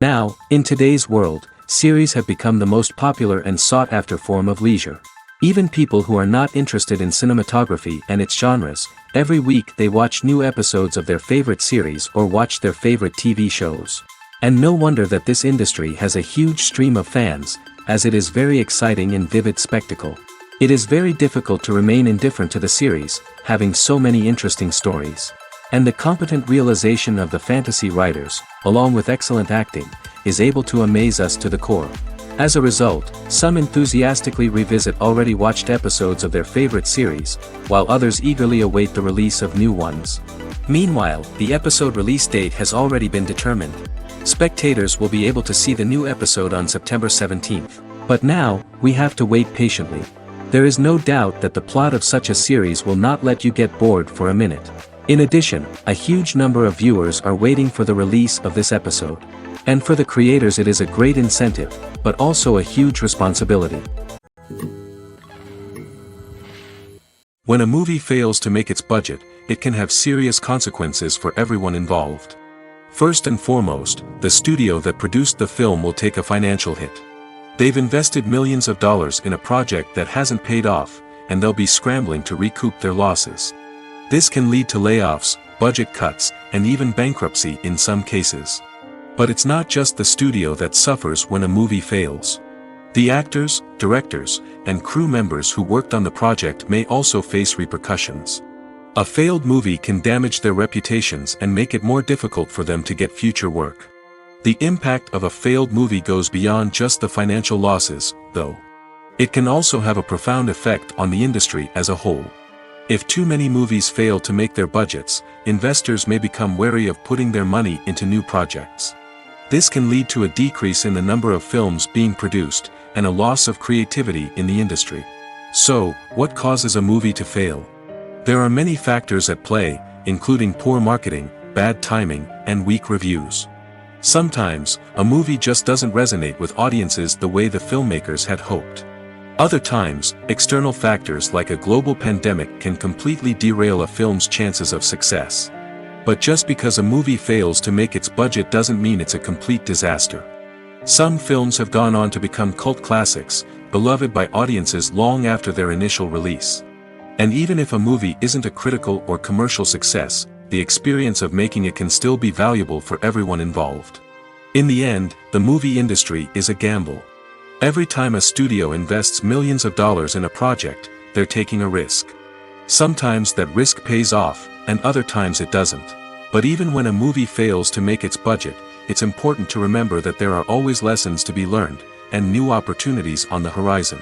Now, in today's world, series have become the most popular and sought-after form of leisure. Even people who are not interested in cinematography and its genres, every week they watch new episodes of their favorite series or watch their favorite TV shows. And no wonder that this industry has a huge stream of fans, as it is very exciting and vivid spectacle. It is very difficult to remain indifferent to the series, having so many interesting stories. And the competent realization of the fantasy writers, along with excellent acting, is able to amaze us to the core. As a result, some enthusiastically revisit already watched episodes of their favorite series, while others eagerly await the release of new ones. Meanwhile, the episode release date has already been determined. Spectators will be able to see the new episode on September 17th. But now, we have to wait patiently. There is no doubt that the plot of such a series will not let you get bored for a minute. In addition, a huge number of viewers are waiting for the release of this episode. And for the creators it is a great incentive, but also a huge responsibility. When a movie fails to make its budget, it can have serious consequences for everyone involved. First and foremost, the studio that produced the film will take a financial hit. They've invested millions of dollars in a project that hasn't paid off, and they'll be scrambling to recoup their losses. This can lead to layoffs, budget cuts, and even bankruptcy in some cases. But it's not just the studio that suffers when a movie fails. The actors, directors, and crew members who worked on the project may also face repercussions. A failed movie can damage their reputations and make it more difficult for them to get future work. The impact of a failed movie goes beyond just the financial losses, though. It can also have a profound effect on the industry as a whole. If too many movies fail to make their budgets, investors may become wary of putting their money into new projects. This can lead to a decrease in the number of films being produced, and a loss of creativity in the industry. So, what causes a movie to fail? There are many factors at play, including poor marketing, bad timing, and weak reviews. Sometimes, a movie just doesn't resonate with audiences the way the filmmakers had hoped. Other times, external factors like a global pandemic can completely derail a film's chances of success. But just because a movie fails to make its budget doesn't mean it's a complete disaster. Some films have gone on to become cult classics, beloved by audiences long after their initial release. And even if a movie isn't a critical or commercial success, the experience of making it can still be valuable for everyone involved. In the end, the movie industry is a gamble. Every time a studio invests millions of dollars in a project, they're taking a risk. Sometimes that risk pays off, and other times it doesn't. But even when a movie fails to make its budget, it's important to remember that there are always lessons to be learned, and new opportunities on the horizon.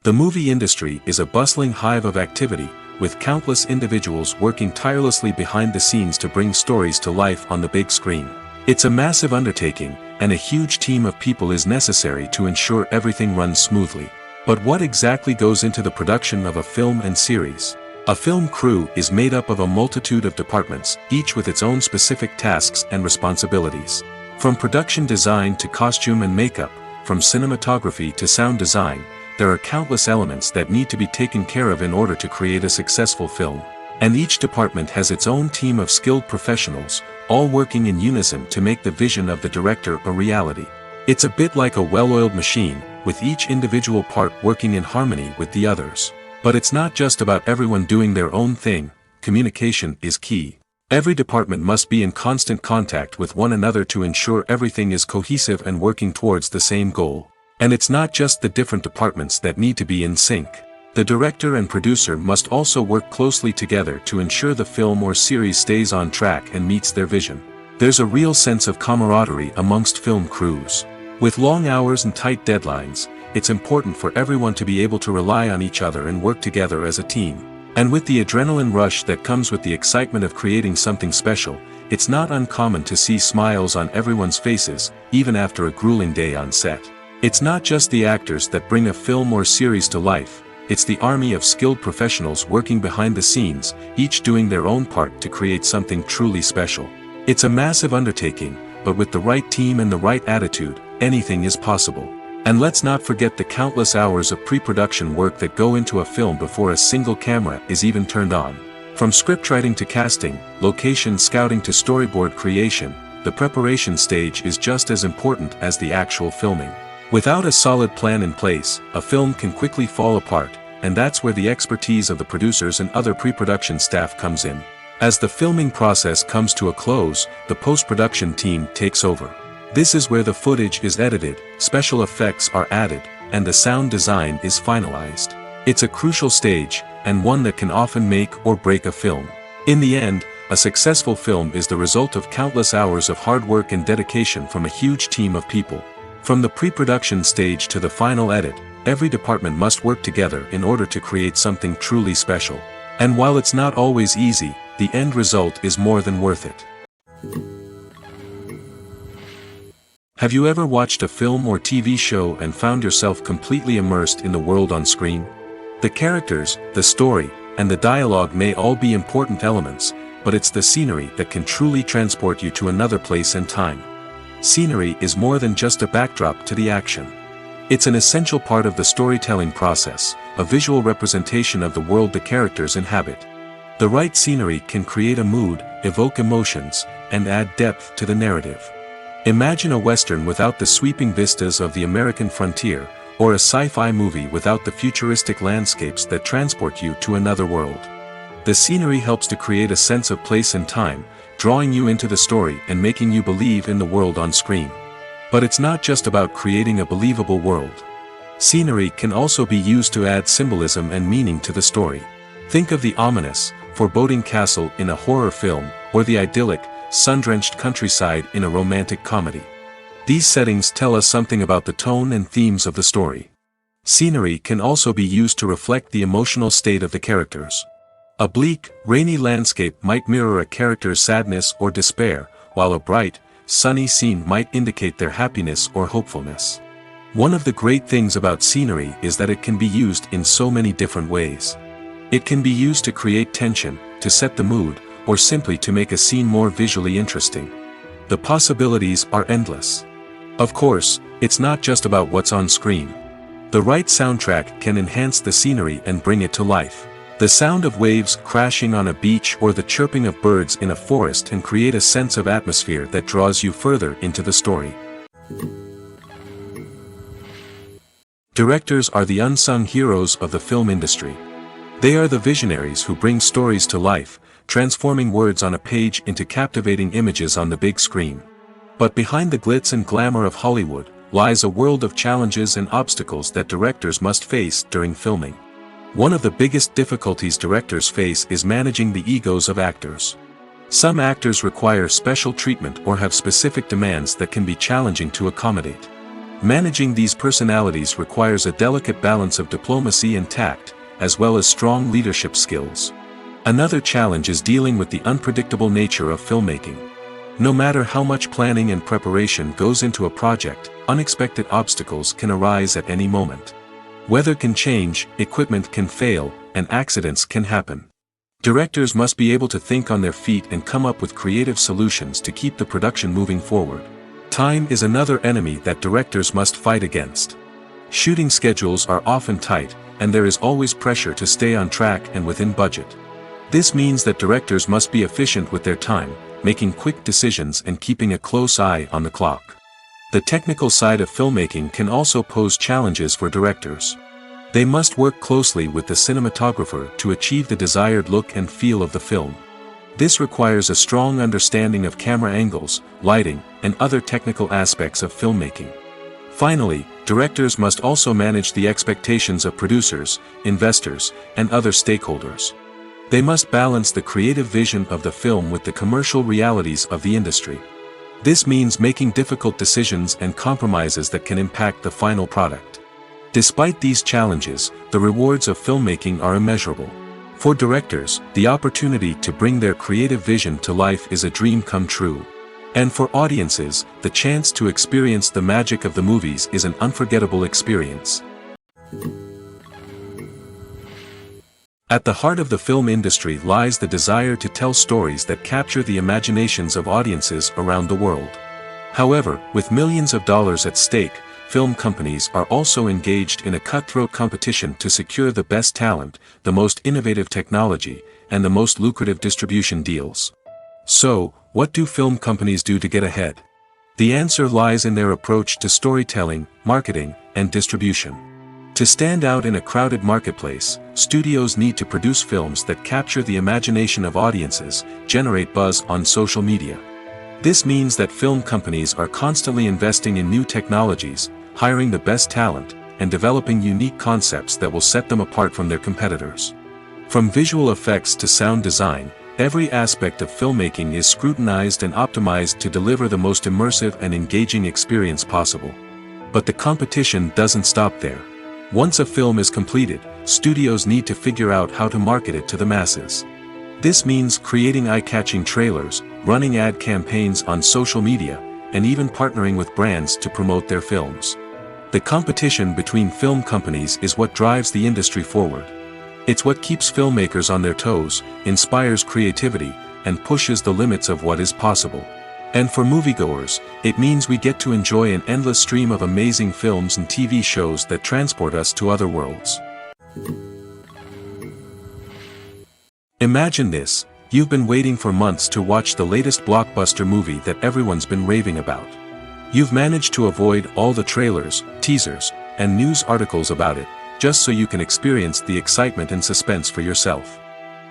The movie industry is a bustling hive of activity, with countless individuals working tirelessly behind the scenes to bring stories to life on the big screen. It's a massive undertaking, and a huge team of people is necessary to ensure everything runs smoothly. But what exactly goes into the production of a film and series? A film crew is made up of a multitude of departments, each with its own specific tasks and responsibilities. From production design to costume and makeup, from cinematography to sound design, there are countless elements that need to be taken care of in order to create a successful film. And each department has its own team of skilled professionals, all working in unison to make the vision of the director a reality. It's a bit like a well-oiled machine, with each individual part working in harmony with the others. But it's not just about everyone doing their own thing. Communication is key. Every department must be in constant contact with one another to ensure everything is cohesive and working towards the same goal. And it's not just the different departments that need to be in sync. The director and producer must also work closely together to ensure the film or series stays on track and meets their vision. There's a real sense of camaraderie amongst film crews. With long hours and tight deadlines, it's important for everyone to be able to rely on each other and work together as a team. And with the adrenaline rush that comes with the excitement of creating something special, it's not uncommon to see smiles on everyone's faces, even after a grueling day on set. It's not just the actors that bring a film or series to life. It's the army of skilled professionals working behind the scenes, each doing their own part to create something truly special. It's a massive undertaking, but with the right team and the right attitude, anything is possible. And let's not forget the countless hours of pre-production work that go into a film before a single camera is even turned on. From scriptwriting to casting, location scouting to storyboard creation, the preparation stage is just as important as the actual filming. Without a solid plan in place, a film can quickly fall apart, and that's where the expertise of the producers and other pre-production staff comes in. As the filming process comes to a close, the post-production team takes over. This is where the footage is edited, special effects are added, and the sound design is finalized. It's a crucial stage, and one that can often make or break a film. In the end, a successful film is the result of countless hours of hard work and dedication from a huge team of people. From the pre-production stage to the final edit, every department must work together in order to create something truly special. And while it's not always easy, the end result is more than worth it. Have you ever watched a film or TV show and found yourself completely immersed in the world on screen? The characters, the story, and the dialogue may all be important elements, but it's the scenery that can truly transport you to another place and time. Scenery is more than just a backdrop to the action. It's an essential part of the storytelling process, a visual representation of the world the characters inhabit. The right scenery can create a mood, evoke emotions, and add depth to the narrative. Imagine a Western without the sweeping vistas of the American frontier, or a sci-fi movie without the futuristic landscapes that transport you to another world. The scenery helps to create a sense of place and time, drawing you into the story and making you believe in the world on screen. But it's not just about creating a believable world. Scenery can also be used to add symbolism and meaning to the story. Think of the ominous, foreboding castle in a horror film, or the idyllic, sun-drenched countryside in a romantic comedy. These settings tell us something about the tone and themes of the story. Scenery can also be used to reflect the emotional state of the characters. A bleak, rainy landscape might mirror a character's sadness or despair, while a bright, sunny scene might indicate their happiness or hopefulness. One of the great things about scenery is that it can be used in so many different ways. It can be used to create tension, to set the mood, or simply to make a scene more visually interesting. The possibilities are endless. Of course, it's not just about what's on screen. The right soundtrack can enhance the scenery and bring it to life. The sound of waves crashing on a beach or the chirping of birds in a forest can create a sense of atmosphere that draws you further into the story. Directors are the unsung heroes of the film industry. They are the visionaries who bring stories to life, transforming words on a page into captivating images on the big screen. But behind the glitz and glamour of Hollywood, lies a world of challenges and obstacles that directors must face during filming. One of the biggest difficulties directors face is managing the egos of actors. Some actors require special treatment or have specific demands that can be challenging to accommodate. Managing these personalities requires a delicate balance of diplomacy and tact, as well as strong leadership skills. Another challenge is dealing with the unpredictable nature of filmmaking. No matter how much planning and preparation goes into a project, unexpected obstacles can arise at any moment. Weather can change, equipment can fail, and accidents can happen. Directors must be able to think on their feet and come up with creative solutions to keep the production moving forward. Time is another enemy that directors must fight against. Shooting schedules are often tight, and there is always pressure to stay on track and within budget. This means that directors must be efficient with their time, making quick decisions and keeping a close eye on the clock. The technical side of filmmaking can also pose challenges for directors. They must work closely with the cinematographer to achieve the desired look and feel of the film. This requires a strong understanding of camera angles, lighting, and other technical aspects of filmmaking. Finally, directors must also manage the expectations of producers, investors, and other stakeholders. They must balance the creative vision of the film with the commercial realities of the industry. This means making difficult decisions and compromises that can impact the final product. Despite these challenges, the rewards of filmmaking are immeasurable. For directors, the opportunity to bring their creative vision to life is a dream come true. And for audiences, the chance to experience the magic of the movies is an unforgettable experience. At the heart of the film industry lies the desire to tell stories that capture the imaginations of audiences around the world. However, with millions of dollars at stake, film companies are also engaged in a cutthroat competition to secure the best talent, the most innovative technology, and the most lucrative distribution deals. So, what do film companies do to get ahead? The answer lies in their approach to storytelling, marketing, and distribution. To stand out in a crowded marketplace, studios need to produce films that capture the imagination of audiences, generate buzz on social media. This means that film companies are constantly investing in new technologies, hiring the best talent, and developing unique concepts that will set them apart from their competitors. From visual effects to sound design, every aspect of filmmaking is scrutinized and optimized to deliver the most immersive and engaging experience possible. But the competition doesn't stop there. Once a film is completed, studios need to figure out how to market it to the masses. This means creating eye-catching trailers, running ad campaigns on social media, and even partnering with brands to promote their films. The competition between film companies is what drives the industry forward. It's what keeps filmmakers on their toes, inspires creativity, and pushes the limits of what is possible. And for moviegoers, it means we get to enjoy an endless stream of amazing films and TV shows that transport us to other worlds. Imagine this: you've been waiting for months to watch the latest blockbuster movie that everyone's been raving about. You've managed to avoid all the trailers, teasers, and news articles about it, just so you can experience the excitement and suspense for yourself.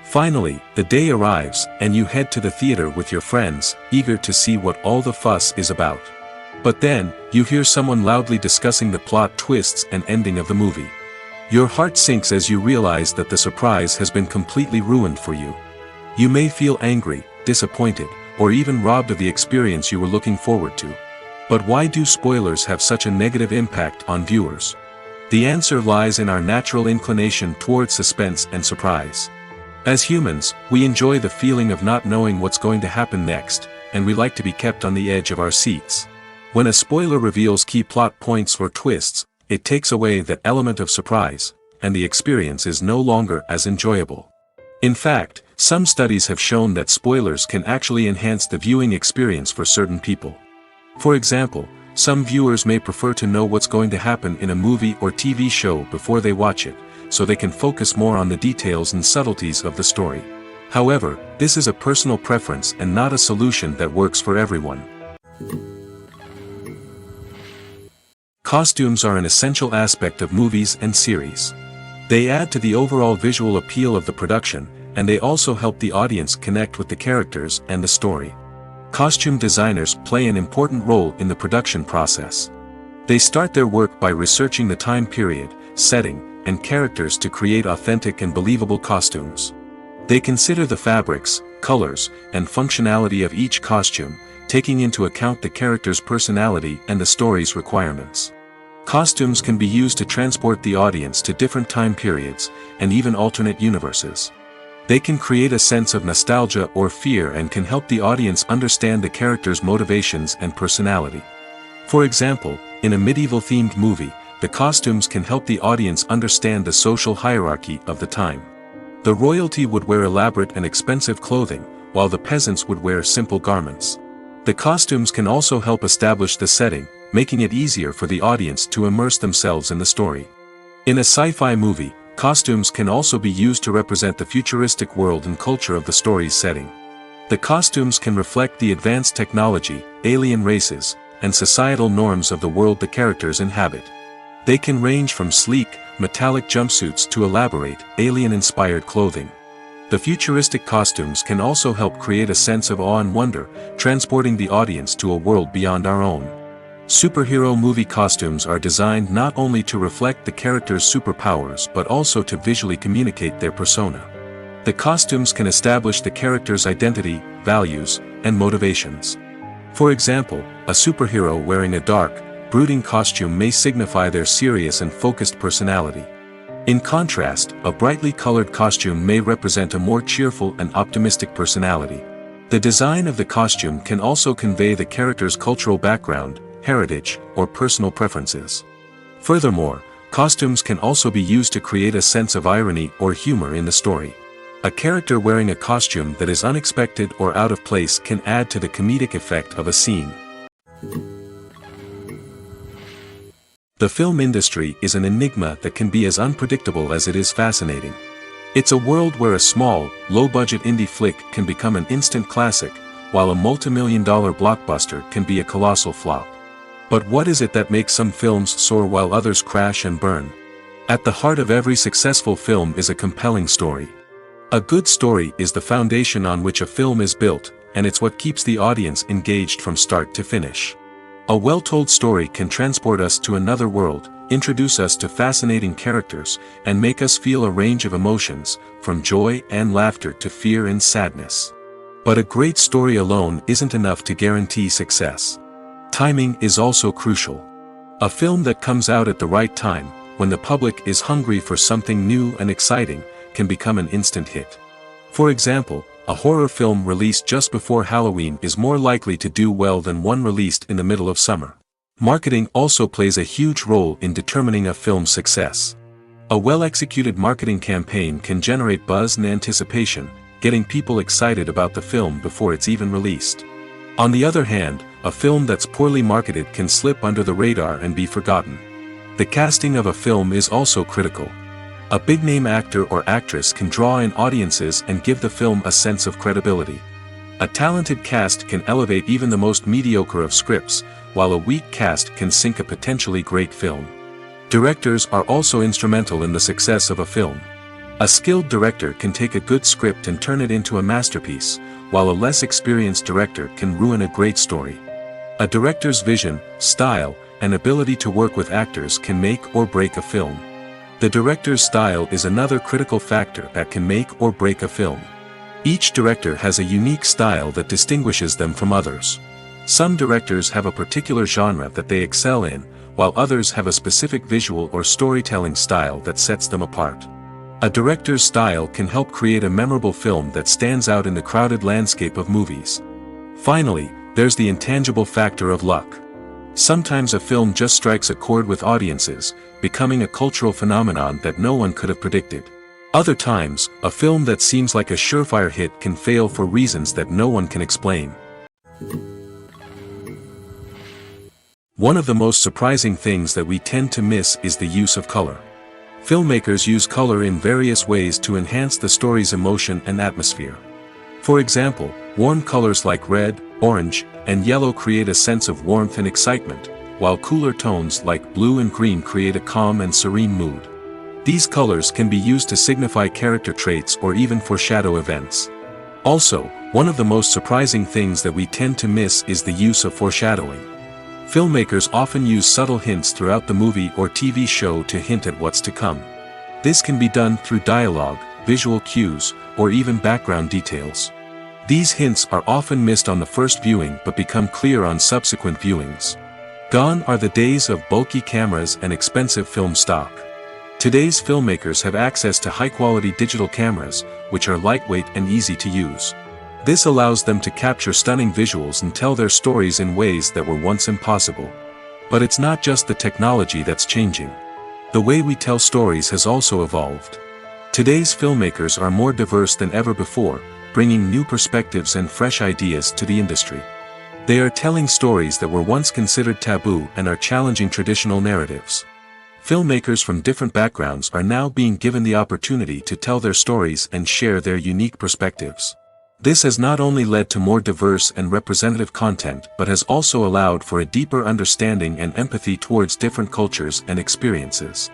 Finally, the day arrives, and you head to the theater with your friends, eager to see what all the fuss is about. But then, you hear someone loudly discussing the plot twists and ending of the movie. Your heart sinks as you realize that the surprise has been completely ruined for you. You may feel angry, disappointed, or even robbed of the experience you were looking forward to. But why do spoilers have such a negative impact on viewers? The answer lies in our natural inclination towards suspense and surprise. As humans, we enjoy the feeling of not knowing what's going to happen next, and we like to be kept on the edge of our seats. When a spoiler reveals key plot points or twists, it takes away that element of surprise, and the experience is no longer as enjoyable. In fact, some studies have shown that spoilers can actually enhance the viewing experience for certain people. For example, some viewers may prefer to know what's going to happen in a movie or TV show before they watch it, so they can focus more on the details and subtleties of the story. However, this is a personal preference and not a solution that works for everyone. Costumes are an essential aspect of movies and series. They add to the overall visual appeal of the production, and they also help the audience connect with the characters and the story. Costume designers play an important role in the production process. They start their work by researching the time period, setting, and characters to create authentic and believable costumes. They consider the fabrics, colors, and functionality of each costume, taking into account the character's personality and the story's requirements. Costumes can be used to transport the audience to different time periods, and even alternate universes. They can create a sense of nostalgia or fear and can help the audience understand the character's motivations and personality. For example, in a medieval-themed movie, the costumes can help the audience understand the social hierarchy of the time. The royalty would wear elaborate and expensive clothing, while the peasants would wear simple garments. The costumes can also help establish the setting, making it easier for the audience to immerse themselves in the story. In a sci-fi movie, costumes can also be used to represent the futuristic world and culture of the story's setting. The costumes can reflect the advanced technology, alien races, and societal norms of the world the characters inhabit. They can range from sleek, metallic jumpsuits to elaborate, alien-inspired clothing. The futuristic costumes can also help create a sense of awe and wonder, transporting the audience to a world beyond our own. Superhero movie costumes are designed not only to reflect the character's superpowers but also to visually communicate their persona. The costumes can establish the character's identity, values, and motivations. For example, a superhero wearing a dark, brooding costume may signify their serious and focused personality. In contrast, a brightly colored costume may represent a more cheerful and optimistic personality. The design of the costume can also convey the character's cultural background, heritage, or personal preferences. Furthermore, costumes can also be used to create a sense of irony or humor in the story. A character wearing a costume that is unexpected or out of place can add to the comedic effect of a scene. The film industry is an enigma that can be as unpredictable as it is fascinating. It's a world where a small, low-budget indie flick can become an instant classic, while a multi-million-dollar blockbuster can be a colossal flop. But what is it that makes some films soar while others crash and burn? At the heart of every successful film is a compelling story. A good story is the foundation on which a film is built, and it's what keeps the audience engaged from start to finish. A well-told story can transport us to another world, introduce us to fascinating characters, and make us feel a range of emotions, from joy and laughter to fear and sadness. But a great story alone isn't enough to guarantee success. Timing is also crucial. A film that comes out at the right time, when the public is hungry for something new and exciting, can become an instant hit. For example, a horror film released just before Halloween is more likely to do well than one released in the middle of summer. Marketing also plays a huge role in determining a film's success. A well-executed marketing campaign can generate buzz and anticipation, getting people excited about the film before it's even released. On the other hand, a film that's poorly marketed can slip under the radar and be forgotten. The casting of a film is also critical. A big-name actor or actress can draw in audiences and give the film a sense of credibility. A talented cast can elevate even the most mediocre of scripts, while a weak cast can sink a potentially great film. Directors are also instrumental in the success of a film. A skilled director can take a good script and turn it into a masterpiece, while a less experienced director can ruin a great story. A director's vision, style, and ability to work with actors can make or break a film. The director's style is another critical factor that can make or break a film. Each director has a unique style that distinguishes them from others. Some directors have a particular genre that they excel in, while others have a specific visual or storytelling style that sets them apart. A director's style can help create a memorable film that stands out in the crowded landscape of movies. Finally, there's the intangible factor of luck. Sometimes a film just strikes a chord with audiences, becoming a cultural phenomenon that no one could have predicted. Other times, a film that seems like a surefire hit can fail for reasons that no one can explain. One of the most surprising things that we tend to miss is the use of color. Filmmakers use color in various ways to enhance the story's emotion and atmosphere. For example, warm colors like red, orange, and yellow create a sense of warmth and excitement, while cooler tones like blue and green create a calm and serene mood. These colors can be used to signify character traits or even foreshadow events. Also, one of the most surprising things that we tend to miss is the use of foreshadowing. Filmmakers often use subtle hints throughout the movie or TV show to hint at what's to come. This can be done through dialogue, visual cues, or even background details. These hints are often missed on the first viewing but become clear on subsequent viewings. Gone are the days of bulky cameras and expensive film stock. Today's filmmakers have access to high-quality digital cameras, which are lightweight and easy to use. This allows them to capture stunning visuals and tell their stories in ways that were once impossible. But it's not just the technology that's changing. The way we tell stories has also evolved. Today's filmmakers are more diverse than ever before, bringing new perspectives and fresh ideas to the industry. They are telling stories that were once considered taboo and are challenging traditional narratives. Filmmakers from different backgrounds are now being given the opportunity to tell their stories and share their unique perspectives. This has not only led to more diverse and representative content but has also allowed for a deeper understanding and empathy towards different cultures and experiences.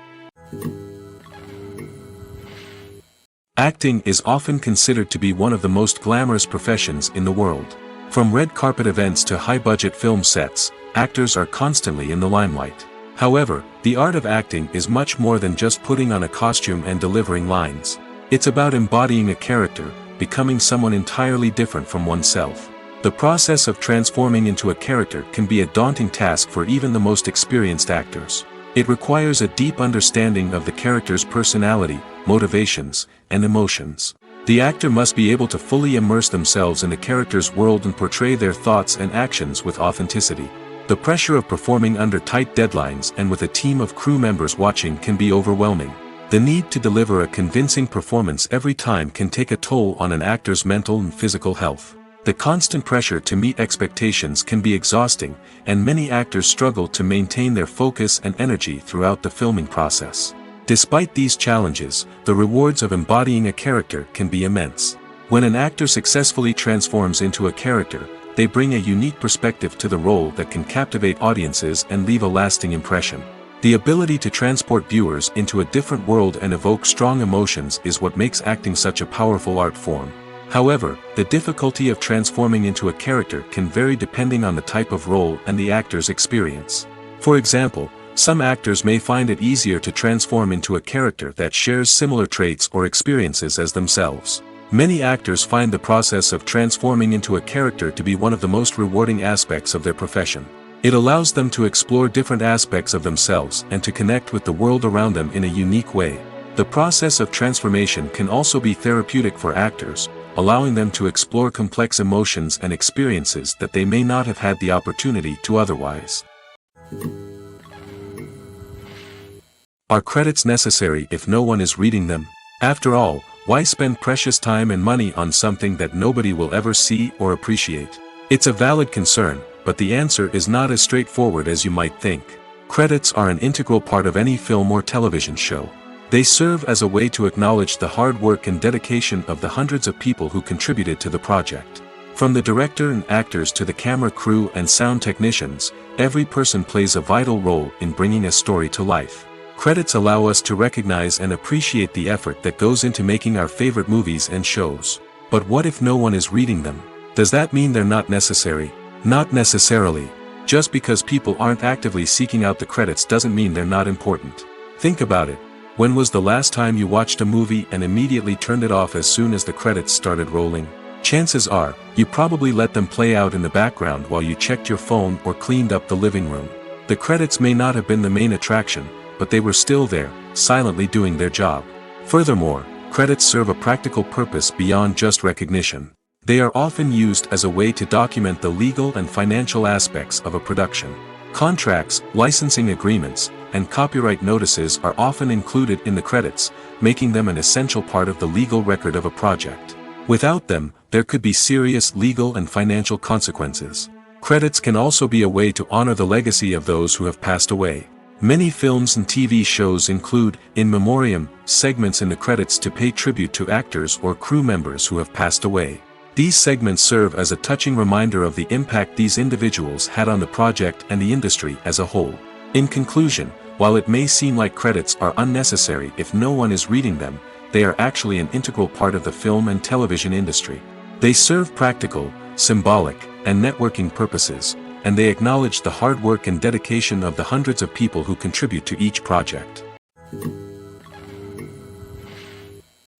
Acting is often considered to be one of the most glamorous professions in the world. From red carpet events to high-budget film sets, actors are constantly in the limelight. However, the art of acting is much more than just putting on a costume and delivering lines. It's about embodying a character, becoming someone entirely different from oneself. The process of transforming into a character can be a daunting task for even the most experienced actors. It requires a deep understanding of the character's personality, motivations, and emotions. The actor must be able to fully immerse themselves in the character's world and portray their thoughts and actions with authenticity. The pressure of performing under tight deadlines and with a team of crew members watching can be overwhelming. The need to deliver a convincing performance every time can take a toll on an actor's mental and physical health. The constant pressure to meet expectations can be exhausting, and many actors struggle to maintain their focus and energy throughout the filming process. Despite these challenges, the rewards of embodying a character can be immense. When an actor successfully transforms into a character, they bring a unique perspective to the role that can captivate audiences and leave a lasting impression. The ability to transport viewers into a different world and evoke strong emotions is what makes acting such a powerful art form. However, the difficulty of transforming into a character can vary depending on the type of role and the actor's experience. For example, some actors may find it easier to transform into a character that shares similar traits or experiences as themselves. Many actors find the process of transforming into a character to be one of the most rewarding aspects of their profession. It allows them to explore different aspects of themselves and to connect with the world around them in a unique way. The process of transformation can also be therapeutic for actors, allowing them to explore complex emotions and experiences that they may not have had the opportunity to otherwise. Are credits necessary if no one is reading them? After all, why spend precious time and money on something that nobody will ever see or appreciate? It's a valid concern, but the answer is not as straightforward as you might think. Credits are an integral part of any film or television show. They serve as a way to acknowledge the hard work and dedication of the hundreds of people who contributed to the project. From the director and actors to the camera crew and sound technicians, every person plays a vital role in bringing a story to life. Credits allow us to recognize and appreciate the effort that goes into making our favorite movies and shows. But what if no one is reading them? Does that mean they're not necessary? Not necessarily. Just because people aren't actively seeking out the credits doesn't mean they're not important. Think about it. When was the last time you watched a movie and immediately turned it off as soon as the credits started rolling? Chances are, you probably let them play out in the background while you checked your phone or cleaned up the living room. The credits may not have been the main attraction, but they were still there, silently doing their job. Furthermore, credits serve a practical purpose beyond just recognition. They are often used as a way to document the legal and financial aspects of a production. Contracts, licensing agreements, and copyright notices are often included in the credits, making them an essential part of the legal record of a project. Without them, there could be serious legal and financial consequences. Credits can also be a way to honor the legacy of those who have passed away. Many films and TV shows include, in memoriam, segments in the credits to pay tribute to actors or crew members who have passed away. These segments serve as a touching reminder of the impact these individuals had on the project and the industry as a whole. In conclusion, while it may seem like credits are unnecessary if no one is reading them, they are actually an integral part of the film and television industry. They serve practical, symbolic, and networking purposes, and they acknowledge the hard work and dedication of the hundreds of people who contribute to each project.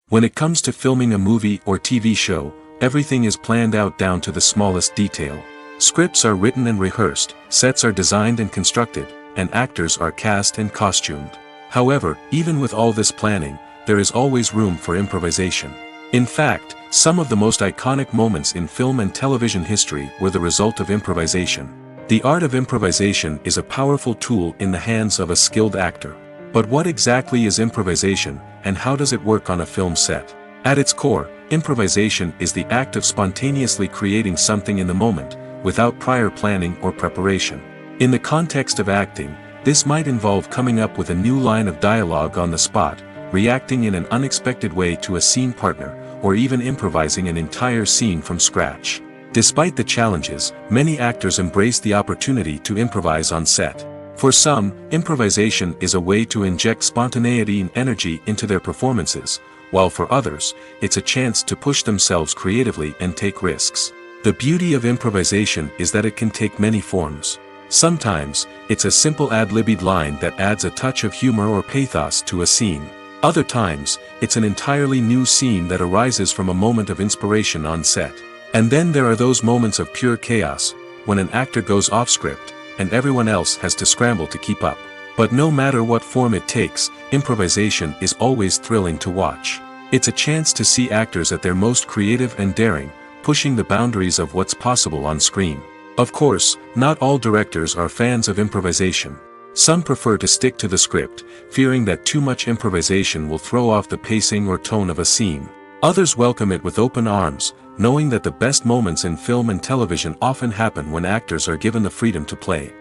When it comes to filming a movie or TV show, everything is planned out down to the smallest detail. Scripts are written and rehearsed, sets are designed and constructed, and actors are cast and costumed. However, even with all this planning, there is always room for improvisation. In fact, some of the most iconic moments in film and television history were the result of improvisation. The art of improvisation is a powerful tool in the hands of a skilled actor. But what exactly is improvisation, and how does it work on a film set? At its core, improvisation is the act of spontaneously creating something in the moment, without prior planning or preparation. In the context of acting, this might involve coming up with a new line of dialogue on the spot, reacting in an unexpected way to a scene partner, or even improvising an entire scene from scratch. Despite the challenges, many actors embrace the opportunity to improvise on set. For some, improvisation is a way to inject spontaneity and energy into their performances, while for others, it's a chance to push themselves creatively and take risks. The beauty of improvisation is that it can take many forms. Sometimes, it's a simple ad-libbed line that adds a touch of humor or pathos to a scene. Other times, it's an entirely new scene that arises from a moment of inspiration on set. And then there are those moments of pure chaos, when an actor goes off script, and everyone else has to scramble to keep up. But no matter what form it takes, improvisation is always thrilling to watch. It's a chance to see actors at their most creative and daring, pushing the boundaries of what's possible on screen. Of course, not all directors are fans of improvisation. Some prefer to stick to the script, fearing that too much improvisation will throw off the pacing or tone of a scene. Others welcome it with open arms, knowing that the best moments in film and television often happen when actors are given the freedom to play.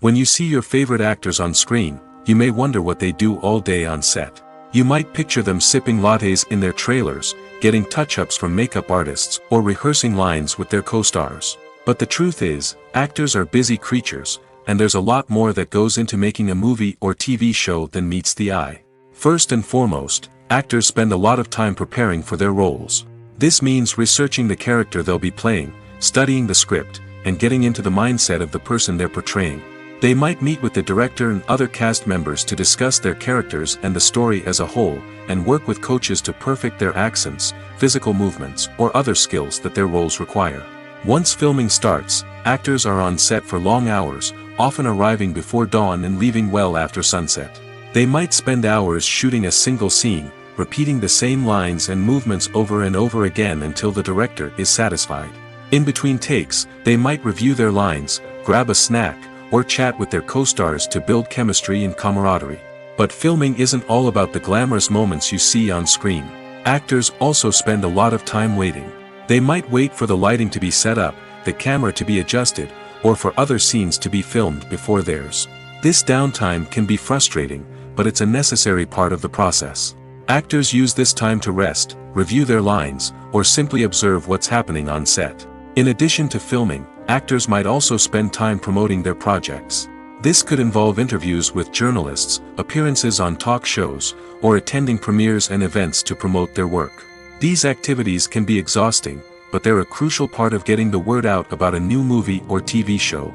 When you see your favorite actors on screen, you may wonder what they do all day on set. You might picture them sipping lattes in their trailers, getting touch-ups from makeup artists, or rehearsing lines with their co-stars. But the truth is, actors are busy creatures, and there's a lot more that goes into making a movie or TV show than meets the eye. First and foremost, actors spend a lot of time preparing for their roles. This means researching the character they'll be playing, studying the script, and getting into the mindset of the person they're portraying. They might meet with the director and other cast members to discuss their characters and the story as a whole, and work with coaches to perfect their accents, physical movements, or other skills that their roles require. Once filming starts, actors are on set for long hours, often arriving before dawn and leaving well after sunset. They might spend hours shooting a single scene, repeating the same lines and movements over and over again until the director is satisfied. In between takes, they might review their lines, grab a snack, or chat with their co-stars to build chemistry and camaraderie. But filming isn't all about the glamorous moments you see on screen. Actors also spend a lot of time waiting. They might wait for the lighting to be set up, the camera to be adjusted, or for other scenes to be filmed before theirs. This downtime can be frustrating, but it's a necessary part of the process. Actors use this time to rest, review their lines, or simply observe what's happening on set. In addition to filming, actors might also spend time promoting their projects. This could involve interviews with journalists, appearances on talk shows, or attending premieres and events to promote their work. These activities can be exhausting, but they're a crucial part of getting the word out about a new movie or TV show.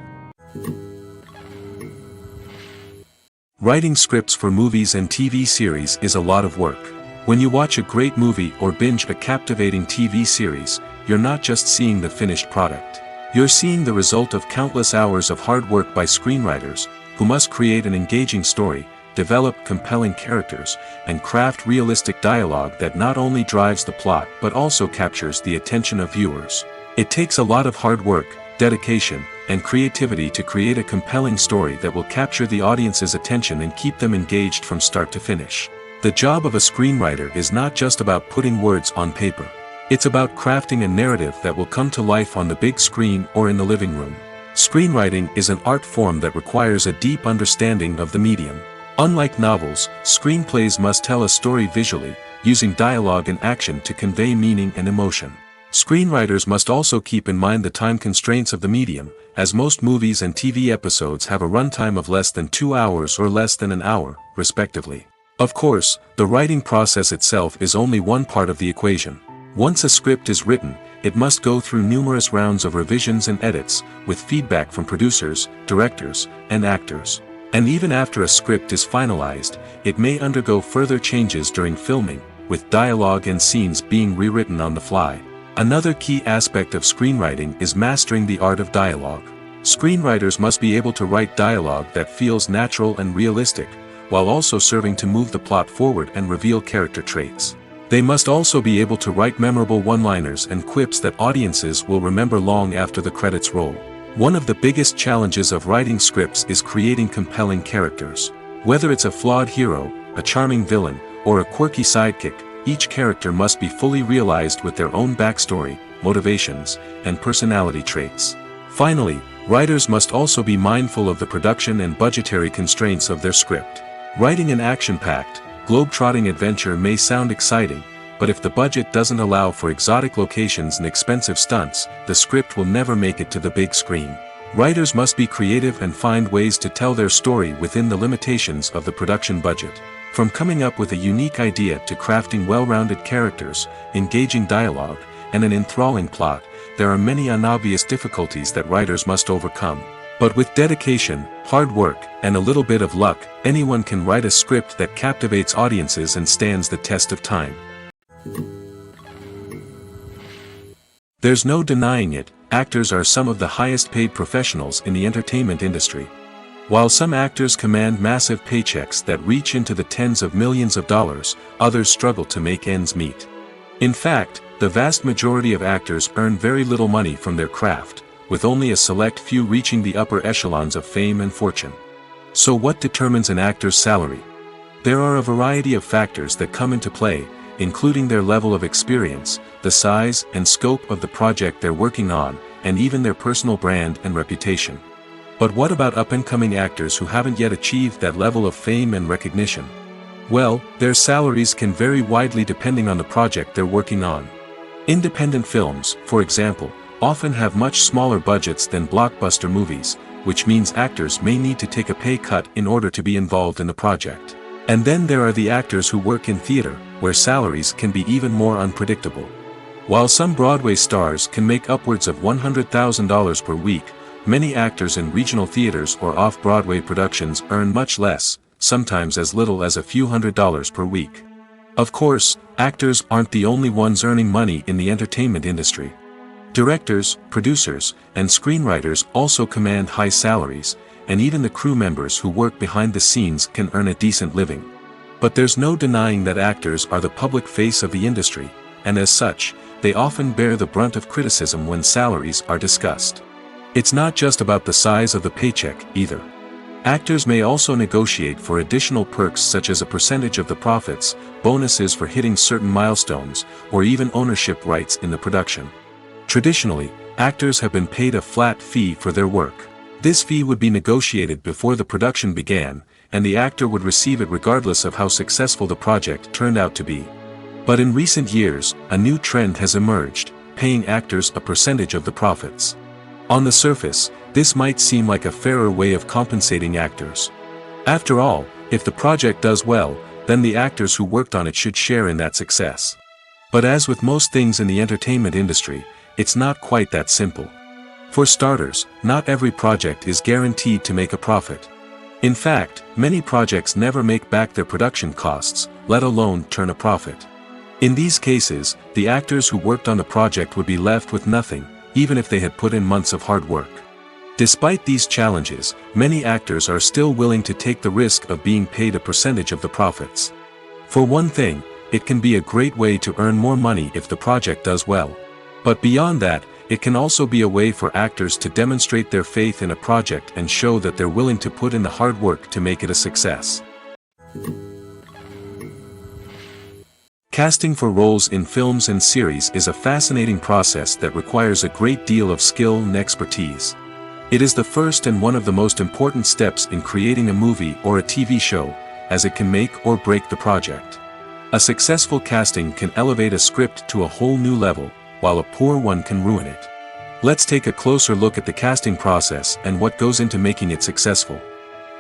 Writing scripts for movies and TV series is a lot of work. When you watch a great movie or binge a captivating TV series, you're not just seeing the finished product. You're seeing the result of countless hours of hard work by screenwriters, who must create an engaging story, develop compelling characters, and craft realistic dialogue that not only drives the plot but also captures the attention of viewers. It takes a lot of hard work, dedication, and creativity to create a compelling story that will capture the audience's attention and keep them engaged from start to finish. The job of a screenwriter is not just about putting words on paper. It's about crafting a narrative that will come to life on the big screen or in the living room. Screenwriting is an art form that requires a deep understanding of the medium. Unlike novels, screenplays must tell a story visually, using dialogue and action to convey meaning and emotion. Screenwriters must also keep in mind the time constraints of the medium, as most movies and TV episodes have a runtime of less than 2 hours or less than an hour, respectively. Of course, the writing process itself is only one part of the equation. Once a script is written, it must go through numerous rounds of revisions and edits, with feedback from producers, directors, and actors. And even after a script is finalized, it may undergo further changes during filming, with dialogue and scenes being rewritten on the fly. Another key aspect of screenwriting is mastering the art of dialogue. Screenwriters must be able to write dialogue that feels natural and realistic, while also serving to move the plot forward and reveal character traits. They must also be able to write memorable one-liners and quips that audiences will remember long after the credits roll. One of the biggest challenges of writing scripts is creating compelling characters. Whether it's a flawed hero, a charming villain, or a quirky sidekick, each character must be fully realized with their own backstory, motivations, and personality traits. Finally, writers must also be mindful of the production and budgetary constraints of their script. Writing an action-packed, globe-trotting adventure may sound exciting, but if the budget doesn't allow for exotic locations and expensive stunts, the script will never make it to the big screen. Writers must be creative and find ways to tell their story within the limitations of the production budget. From coming up with a unique idea to crafting well-rounded characters, engaging dialogue, and an enthralling plot, there are many unobvious difficulties that writers must overcome. But with dedication, hard work, and a little bit of luck, anyone can write a script that captivates audiences and stands the test of time. There's no denying it, actors are some of the highest-paid professionals in the entertainment industry. While some actors command massive paychecks that reach into the tens of millions of dollars, others struggle to make ends meet. In fact, the vast majority of actors earn very little money from their craft, with only a select few reaching the upper echelons of fame and fortune. So what determines an actor's salary? There are a variety of factors that come into play, including their level of experience, the size and scope of the project they're working on, and even their personal brand and reputation. But what about up-and-coming actors who haven't yet achieved that level of fame and recognition? Well, their salaries can vary widely depending on the project they're working on. Independent films, for example, often have much smaller budgets than blockbuster movies, which means actors may need to take a pay cut in order to be involved in the project. And then there are the actors who work in theater, where salaries can be even more unpredictable. While some Broadway stars can make upwards of $100,000 per week, many actors in regional theaters or off-Broadway productions earn much less, sometimes as little as a few $100s per week. Of course, actors aren't the only ones earning money in the entertainment industry. Directors, producers, and screenwriters also command high salaries, and even the crew members who work behind the scenes can earn a decent living. But there's no denying that actors are the public face of the industry, and as such, they often bear the brunt of criticism when salaries are discussed. It's not just about the size of the paycheck, either. Actors may also negotiate for additional perks such as a percentage of the profits, bonuses for hitting certain milestones, or even ownership rights in the production. Traditionally, actors have been paid a flat fee for their work. This fee would be negotiated before the production began, and the actor would receive it regardless of how successful the project turned out to be. But in recent years, a new trend has emerged, paying actors a percentage of the profits. On the surface, this might seem like a fairer way of compensating actors. After all, if the project does well, then the actors who worked on it should share in that success. But as with most things in the entertainment industry, it's not quite that simple. For starters, not every project is guaranteed to make a profit. In fact, many projects never make back their production costs, let alone turn a profit. In these cases, the actors who worked on the project would be left with nothing, even if they had put in months of hard work. Despite these challenges, many actors are still willing to take the risk of being paid a percentage of the profits. For one thing, it can be a great way to earn more money if the project does well. But beyond that, it can also be a way for actors to demonstrate their faith in a project and show that they're willing to put in the hard work to make it a success. Casting for roles in films and series is a fascinating process that requires a great deal of skill and expertise. It is the first and one of the most important steps in creating a movie or a TV show, as it can make or break the project. A successful casting can elevate a script to a whole new level, while a poor one can ruin it. Let's take a closer look at the casting process and what goes into making it successful.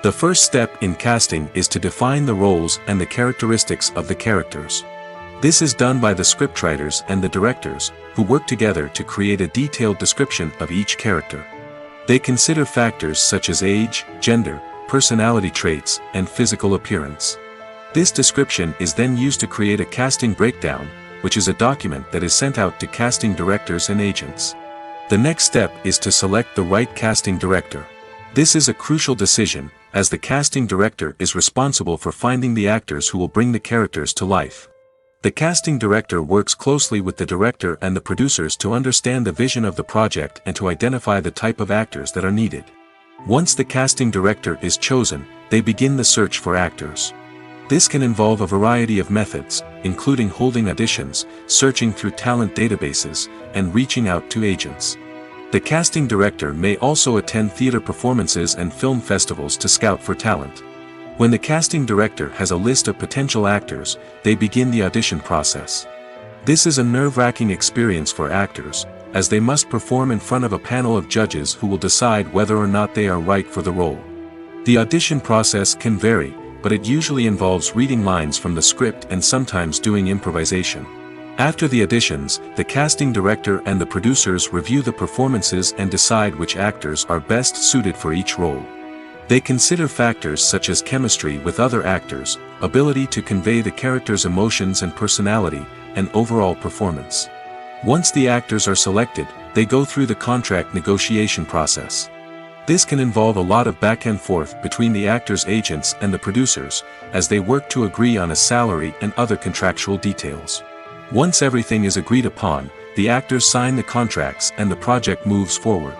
The first step in casting is to define the roles and the characteristics of the characters. This is done by the scriptwriters and the directors, who work together to create a detailed description of each character. They consider factors such as age, gender, personality traits, and physical appearance. This description is then used to create a casting breakdown, which is a document that is sent out to casting directors and agents. The next step is to select the right casting director. This is a crucial decision, as the casting director is responsible for finding the actors who will bring the characters to life. The casting director works closely with the director and the producers to understand the vision of the project and to identify the type of actors that are needed. Once the casting director is chosen, they begin the search for actors. This can involve a variety of methods, including holding auditions, searching through talent databases, and reaching out to agents. The casting director may also attend theater performances and film festivals to scout for talent. When the casting director has a list of potential actors, they begin the audition process. This is a nerve-wracking experience for actors, as they must perform in front of a panel of judges who will decide whether or not they are right for the role. The audition process can vary, but it usually involves reading lines from the script and sometimes doing improvisation. After the auditions, the casting director and the producers review the performances and decide which actors are best suited for each role. They consider factors such as chemistry with other actors, ability to convey the character's emotions and personality, and overall performance. Once the actors are selected, they go through the contract negotiation process. This can involve a lot of back and forth between the actors' agents and the producers, as they work to agree on a salary and other contractual details. Once everything is agreed upon, the actors sign the contracts and the project moves forward.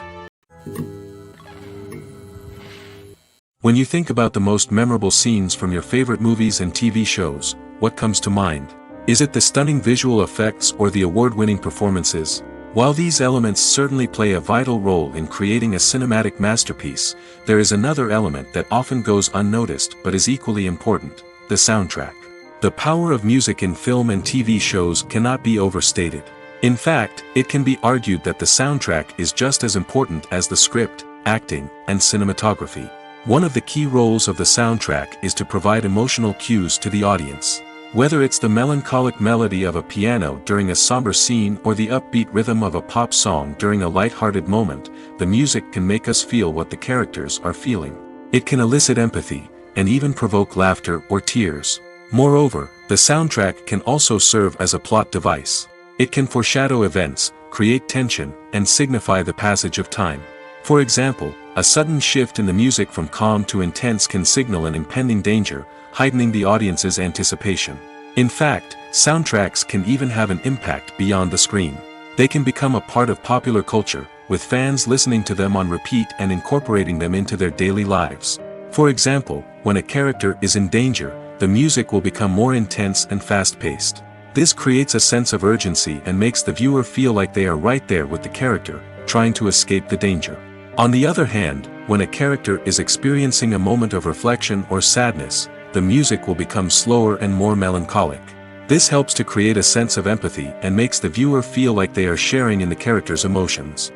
When you think about the most memorable scenes from your favorite movies and TV shows, what comes to mind? Is it the stunning visual effects or the award-winning performances? While these elements certainly play a vital role in creating a cinematic masterpiece, there is another element that often goes unnoticed but is equally important: the soundtrack. The power of music in film and TV shows cannot be overstated. In fact, it can be argued that the soundtrack is just as important as the script, acting, and cinematography. One of the key roles of the soundtrack is to provide emotional cues to the audience. Whether it's the melancholic melody of a piano during a somber scene or the upbeat rhythm of a pop song during a light-hearted moment, the music can make us feel what the characters are feeling. It can elicit empathy, and even provoke laughter or tears. Moreover, the soundtrack can also serve as a plot device. It can foreshadow events, create tension, and signify the passage of time. For example, a sudden shift in the music from calm to intense can signal an impending danger, heightening the audience's anticipation. In fact, soundtracks can even have an impact beyond the screen. They can become a part of popular culture, with fans listening to them on repeat and incorporating them into their daily lives. For example, when a character is in danger, the music will become more intense and fast-paced. This creates a sense of urgency and makes the viewer feel like they are right there with the character, trying to escape the danger. On the other hand, when a character is experiencing a moment of reflection or sadness, the music will become slower and more melancholic. This helps to create a sense of empathy and makes the viewer feel like they are sharing in the character's emotions.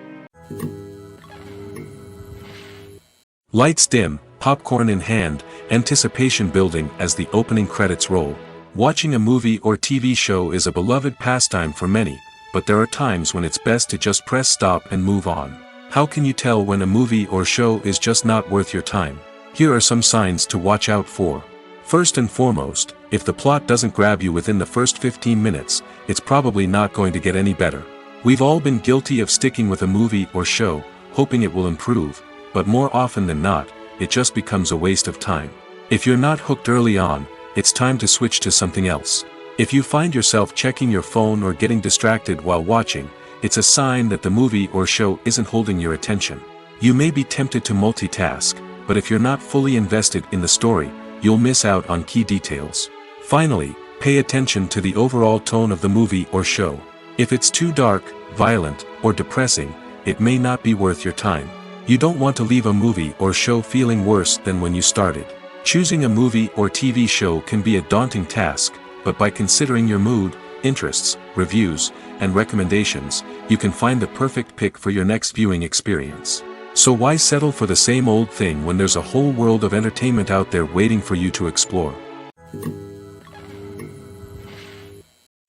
Lights dim, popcorn in hand, anticipation building as the opening credits roll. Watching a movie or TV show is a beloved pastime for many, but there are times when it's best to just press stop and move on. How can you tell when a movie or show is just not worth your time? Here are some signs to watch out for. First and foremost, if the plot doesn't grab you within the first 15 minutes, it's probably not going to get any better. We've all been guilty of sticking with a movie or show, hoping it will improve, but more often than not, it just becomes a waste of time. If you're not hooked early on, it's time to switch to something else. If you find yourself checking your phone or getting distracted while watching, it's a sign that the movie or show isn't holding your attention. You may be tempted to multitask, but if you're not fully invested in the story, you'll miss out on key details. Finally, pay attention to the overall tone of the movie or show. If it's too dark, violent, or depressing, it may not be worth your time. You don't want to leave a movie or show feeling worse than when you started. Choosing a movie or TV show can be a daunting task, but by considering your mood, interests, reviews, and recommendations, you can find the perfect pick for your next viewing experience. So why settle for the same old thing when there's a whole world of entertainment out there waiting for you to explore?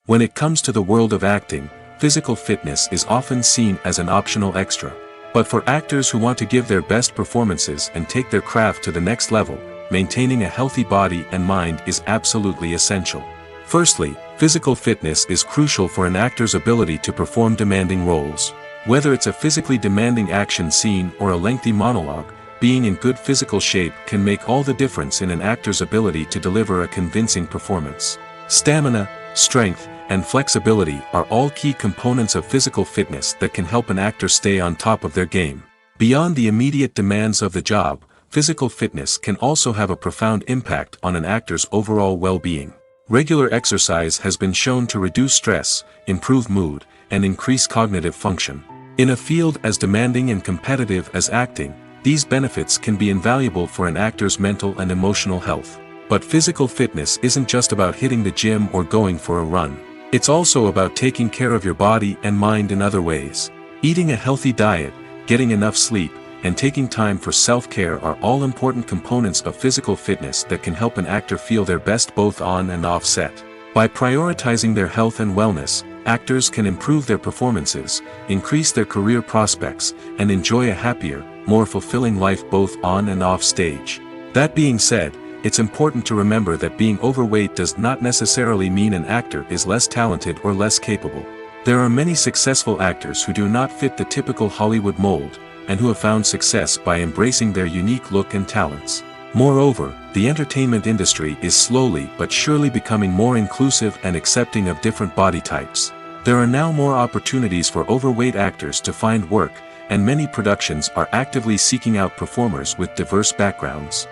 When it comes to the world of acting, physical fitness is often seen as an optional extra. But for actors who want to give their best performances and take their craft to the next level, maintaining a healthy body and mind is absolutely essential. Firstly, physical fitness is crucial for an actor's ability to perform demanding roles. Whether it's a physically demanding action scene or a lengthy monologue, being in good physical shape can make all the difference in an actor's ability to deliver a convincing performance. Stamina, strength, and flexibility are all key components of physical fitness that can help an actor stay on top of their game. Beyond the immediate demands of the job, physical fitness can also have a profound impact on an actor's overall well-being. Regular exercise has been shown to reduce stress, improve mood, and increase cognitive function. In a field as demanding and competitive as acting, these benefits can be invaluable for an actor's mental and emotional health. But physical fitness isn't just about hitting the gym or going for a run. It's also about taking care of your body and mind in other ways. Eating a healthy diet, getting enough sleep, and taking time for self-care are all important components of physical fitness that can help an actor feel their best both on and off set. By prioritizing their health and wellness, actors can improve their performances, increase their career prospects, and enjoy a happier, more fulfilling life both on and off stage. That being said, it's important to remember that being overweight does not necessarily mean an actor is less talented or less capable. There are many successful actors who do not fit the typical Hollywood mold, and who have found success by embracing their unique look and talents. Moreover, the entertainment industry is slowly but surely becoming more inclusive and accepting of different body types. There are now more opportunities for overweight actors to find work, and many productions are actively seeking out performers with diverse backgrounds.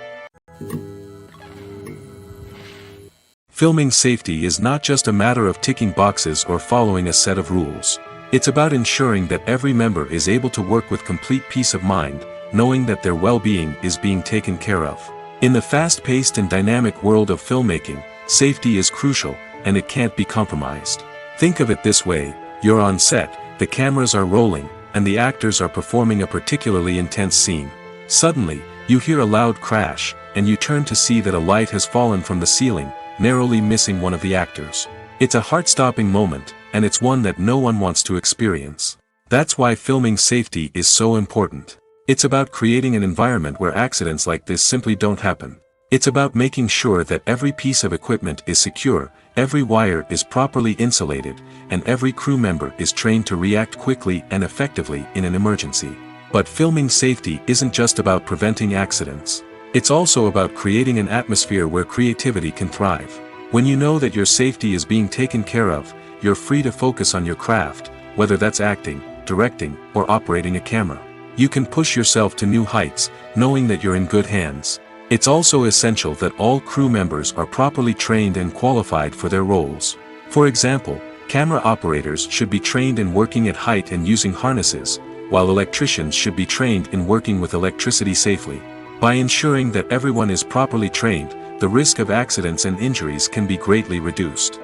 Filming safety is not just a matter of ticking boxes or following a set of rules. It's about ensuring that every member is able to work with complete peace of mind, knowing that their well-being is being taken care of. In the fast-paced and dynamic world of filmmaking, safety is crucial, and it can't be compromised. Think of it this way: you're on set, the cameras are rolling, and the actors are performing a particularly intense scene. Suddenly, you hear a loud crash, and you turn to see that a light has fallen from the ceiling, narrowly missing one of the actors. It's a heart-stopping moment, and it's one that no one wants to experience. That's why filming safety is so important. It's about creating an environment where accidents like this simply don't happen. It's about making sure that every piece of equipment is secure, every wire is properly insulated, and every crew member is trained to react quickly and effectively in an emergency. But filming safety isn't just about preventing accidents. It's also about creating an atmosphere where creativity can thrive. When you know that your safety is being taken care of, you're free to focus on your craft, whether that's acting, directing, or operating a camera. You can push yourself to new heights, knowing that you're in good hands. It's also essential that all crew members are properly trained and qualified for their roles. For example, camera operators should be trained in working at height and using harnesses, while electricians should be trained in working with electricity safely. By ensuring that everyone is properly trained, the risk of accidents and injuries can be greatly reduced.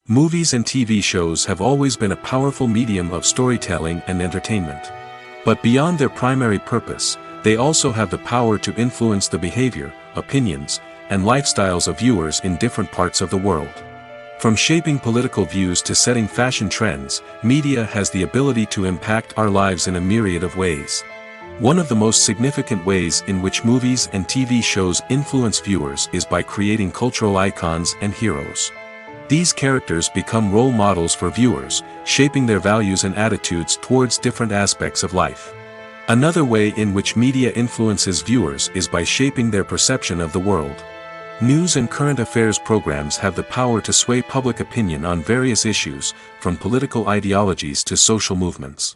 Movies and TV shows have always been a powerful medium of storytelling and entertainment. But beyond their primary purpose, they also have the power to influence the behavior, opinions, and lifestyles of viewers in different parts of the world. From shaping political views to setting fashion trends, media has the ability to impact our lives in a myriad of ways. One of the most significant ways in which movies and TV shows influence viewers is by creating cultural icons and heroes. These characters become role models for viewers, shaping their values and attitudes towards different aspects of life. Another way in which media influences viewers is by shaping their perception of the world. News and current affairs programs have the power to sway public opinion on various issues, from political ideologies to social movements.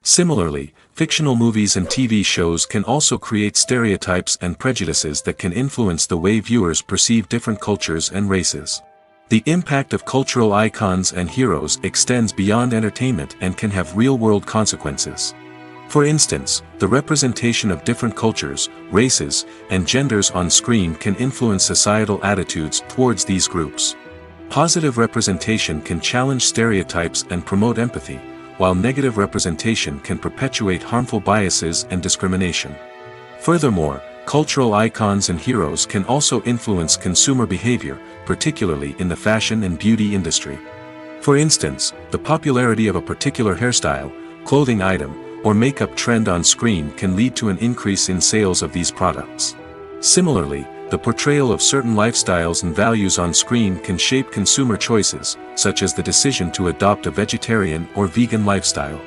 Similarly, fictional movies and TV shows can also create stereotypes and prejudices that can influence the way viewers perceive different cultures and races. The impact of cultural icons and heroes extends beyond entertainment and can have real-world consequences. For instance, the representation of different cultures, races, and genders on screen can influence societal attitudes towards these groups. Positive representation can challenge stereotypes and promote empathy, while negative representation can perpetuate harmful biases and discrimination. Furthermore, cultural icons and heroes can also influence consumer behavior, particularly in the fashion and beauty industry. For instance, the popularity of a particular hairstyle, clothing item, or makeup trend on screen can lead to an increase in sales of these products. Similarly, the portrayal of certain lifestyles and values on screen can shape consumer choices, such as the decision to adopt a vegetarian or vegan lifestyle.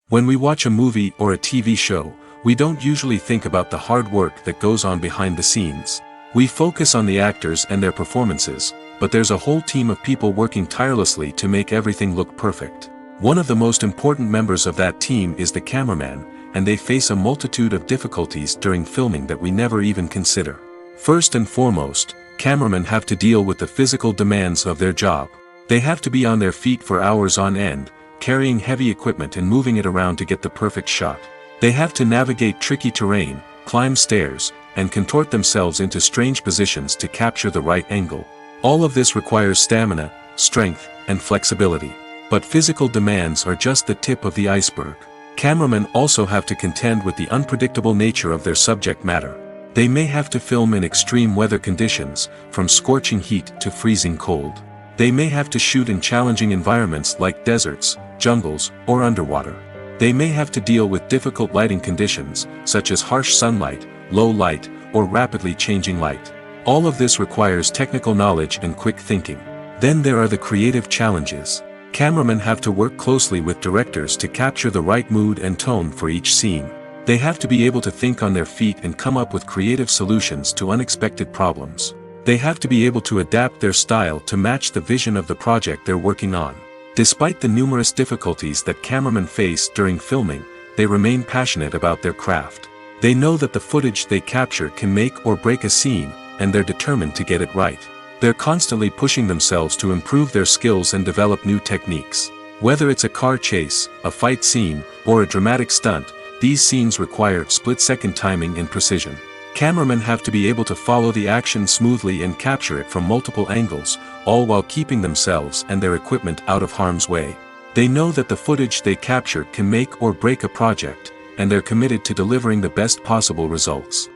When we watch a movie or a TV show, we don't usually think about the hard work that goes on behind the scenes. We focus on the actors and their performances, but there's a whole team of people working tirelessly to make everything look perfect. One of the most important members of that team is the cameraman, and they face a multitude of difficulties during filming that we never even consider. First and foremost, cameramen have to deal with the physical demands of their job. They have to be on their feet for hours on end, carrying heavy equipment and moving it around to get the perfect shot. They have to navigate tricky terrain, climb stairs, and contort themselves into strange positions to capture the right angle. All of this requires stamina, strength, and flexibility. But physical demands are just the tip of the iceberg. Cameramen also have to contend with the unpredictable nature of their subject matter. They may have to film in extreme weather conditions, from scorching heat to freezing cold. They may have to shoot in challenging environments like deserts, jungles, or underwater. They may have to deal with difficult lighting conditions, such as harsh sunlight, low light, or rapidly changing light. All of this requires technical knowledge and quick thinking. Then there are the creative challenges. Cameramen have to work closely with directors to capture the right mood and tone for each scene. They have to be able to think on their feet and come up with creative solutions to unexpected problems. They have to be able to adapt their style to match the vision of the project they're working on. Despite the numerous difficulties that cameramen face during filming, they remain passionate about their craft. They know that the footage they capture can make or break a scene, and they're determined to get it right. They're constantly pushing themselves to improve their skills and develop new techniques. Whether it's a car chase, a fight scene, or a dramatic stunt, these scenes require split-second timing and precision. Cameramen have to be able to follow the action smoothly and capture it from multiple angles, all while keeping themselves and their equipment out of harm's way. They know that the footage they capture can make or break a project, and they're committed to delivering the best possible results.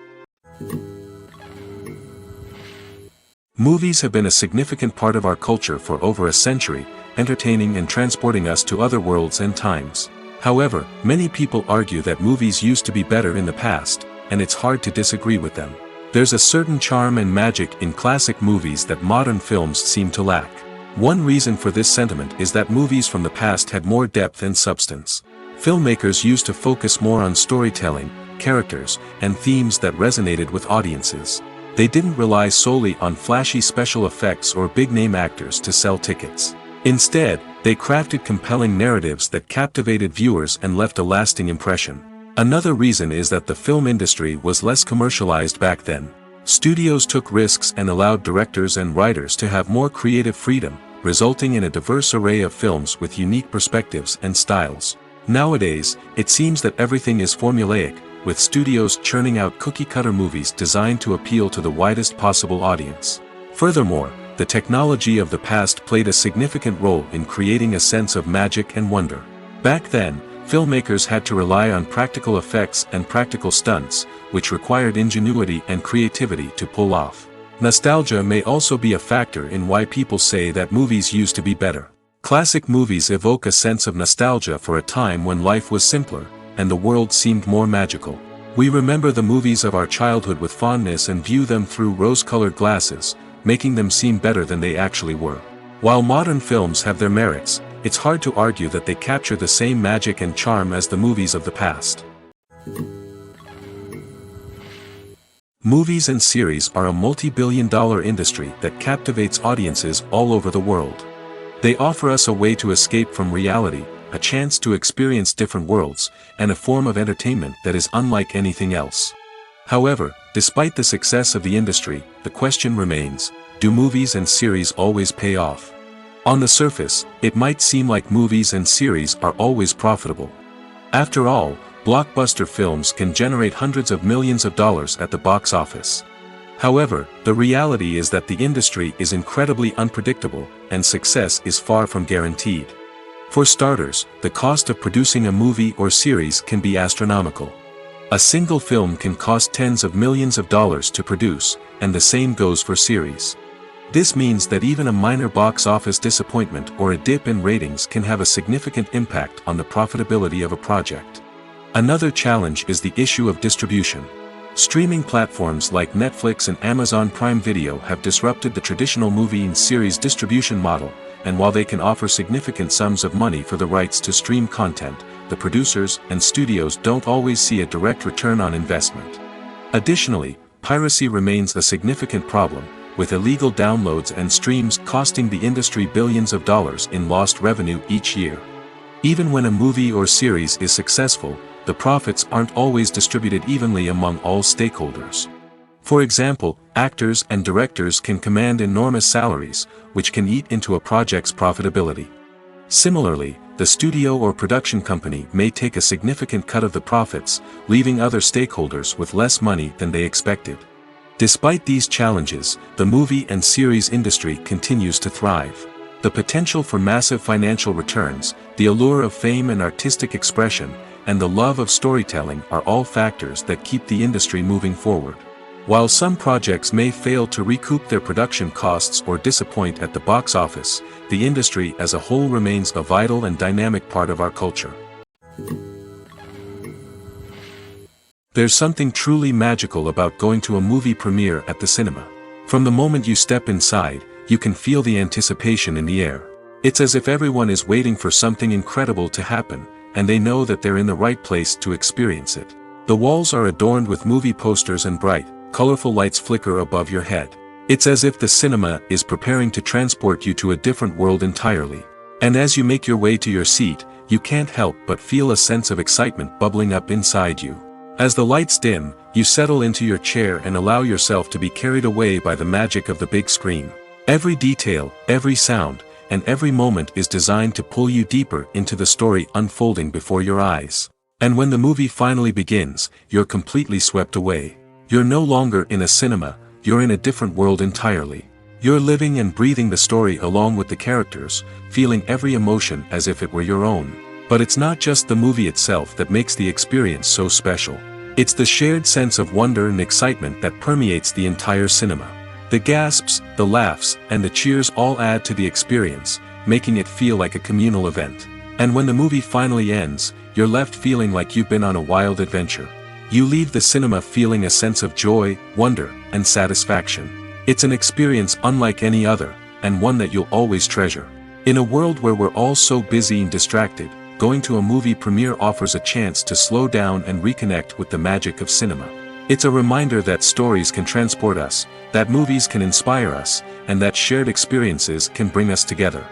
Movies have been a significant part of our culture for over a century, entertaining and transporting us to other worlds and times. However, many people argue that movies used to be better in the past, and it's hard to disagree with them. There's a certain charm and magic in classic movies that modern films seem to lack. One reason for this sentiment is that movies from the past had more depth and substance. Filmmakers used to focus more on storytelling, characters, and themes that resonated with audiences. They didn't rely solely on flashy special effects or big-name actors to sell tickets. Instead, they crafted compelling narratives that captivated viewers and left a lasting impression. Another reason is that the film industry was less commercialized back then. Studios took risks and allowed directors and writers to have more creative freedom, resulting in a diverse array of films with unique perspectives and styles. Nowadays, it seems that everything is formulaic, with studios churning out cookie-cutter movies designed to appeal to the widest possible audience. Furthermore, the technology of the past played a significant role in creating a sense of magic and wonder. Back then, filmmakers had to rely on practical effects and practical stunts, which required ingenuity and creativity to pull off. Nostalgia may also be a factor in why people say that movies used to be better. Classic movies evoke a sense of nostalgia for a time when life was simpler, and the world seemed more magical. We remember the movies of our childhood with fondness and view them through rose-colored glasses, making them seem better than they actually were. While modern films have their merits, it's hard to argue that they capture the same magic and charm as the movies of the past. Movies and series are a multi-billion-dollar industry that captivates audiences all over the world. They offer us a way to escape from reality, a chance to experience different worlds, and a form of entertainment that is unlike anything else. However, despite the success of the industry, the question remains, do movies and series always pay off? On the surface, it might seem like movies and series are always profitable. After all, blockbuster films can generate hundreds of millions of dollars at the box office. However, the reality is that the industry is incredibly unpredictable, and success is far from guaranteed. For starters, the cost of producing a movie or series can be astronomical. A single film can cost tens of millions of dollars to produce, and the same goes for series. This means that even a minor box office disappointment or a dip in ratings can have a significant impact on the profitability of a project. Another challenge is the issue of distribution. Streaming platforms like Netflix and Amazon Prime Video have disrupted the traditional movie and series distribution model, and while they can offer significant sums of money for the rights to stream content, the producers and studios don't always see a direct return on investment. Additionally, piracy remains a significant problem, with illegal downloads and streams costing the industry billions of dollars in lost revenue each year. Even when a movie or series is successful, the profits aren't always distributed evenly among all stakeholders. For example, actors and directors can command enormous salaries, which can eat into a project's profitability. Similarly, the studio or production company may take a significant cut of the profits, leaving other stakeholders with less money than they expected. Despite these challenges, the movie and series industry continues to thrive. The potential for massive financial returns, the allure of fame and artistic expression, and the love of storytelling are all factors that keep the industry moving forward. While some projects may fail to recoup their production costs or disappoint at the box office, the industry as a whole remains a vital and dynamic part of our culture. There's something truly magical about going to a movie premiere at the cinema. From the moment you step inside, you can feel the anticipation in the air. It's as if everyone is waiting for something incredible to happen, and they know that they're in the right place to experience it. The walls are adorned with movie posters and bright, colorful lights flicker above your head. It's as if the cinema is preparing to transport you to a different world entirely. And as you make your way to your seat, you can't help but feel a sense of excitement bubbling up inside you. As the lights dim, you settle into your chair and allow yourself to be carried away by the magic of the big screen. Every detail, every sound, and every moment is designed to pull you deeper into the story unfolding before your eyes. And when the movie finally begins, you're completely swept away. You're no longer in a cinema, you're in a different world entirely. You're living and breathing the story along with the characters, feeling every emotion as if it were your own. But it's not just the movie itself that makes the experience so special. It's the shared sense of wonder and excitement that permeates the entire cinema. The gasps, the laughs, and the cheers all add to the experience, making it feel like a communal event. And when the movie finally ends, you're left feeling like you've been on a wild adventure. You leave the cinema feeling a sense of joy, wonder, and satisfaction. It's an experience unlike any other, and one that you'll always treasure. In a world where we're all so busy and distracted, going to a movie premiere offers a chance to slow down and reconnect with the magic of cinema. It's a reminder that stories can transport us, that movies can inspire us, and that shared experiences can bring us together.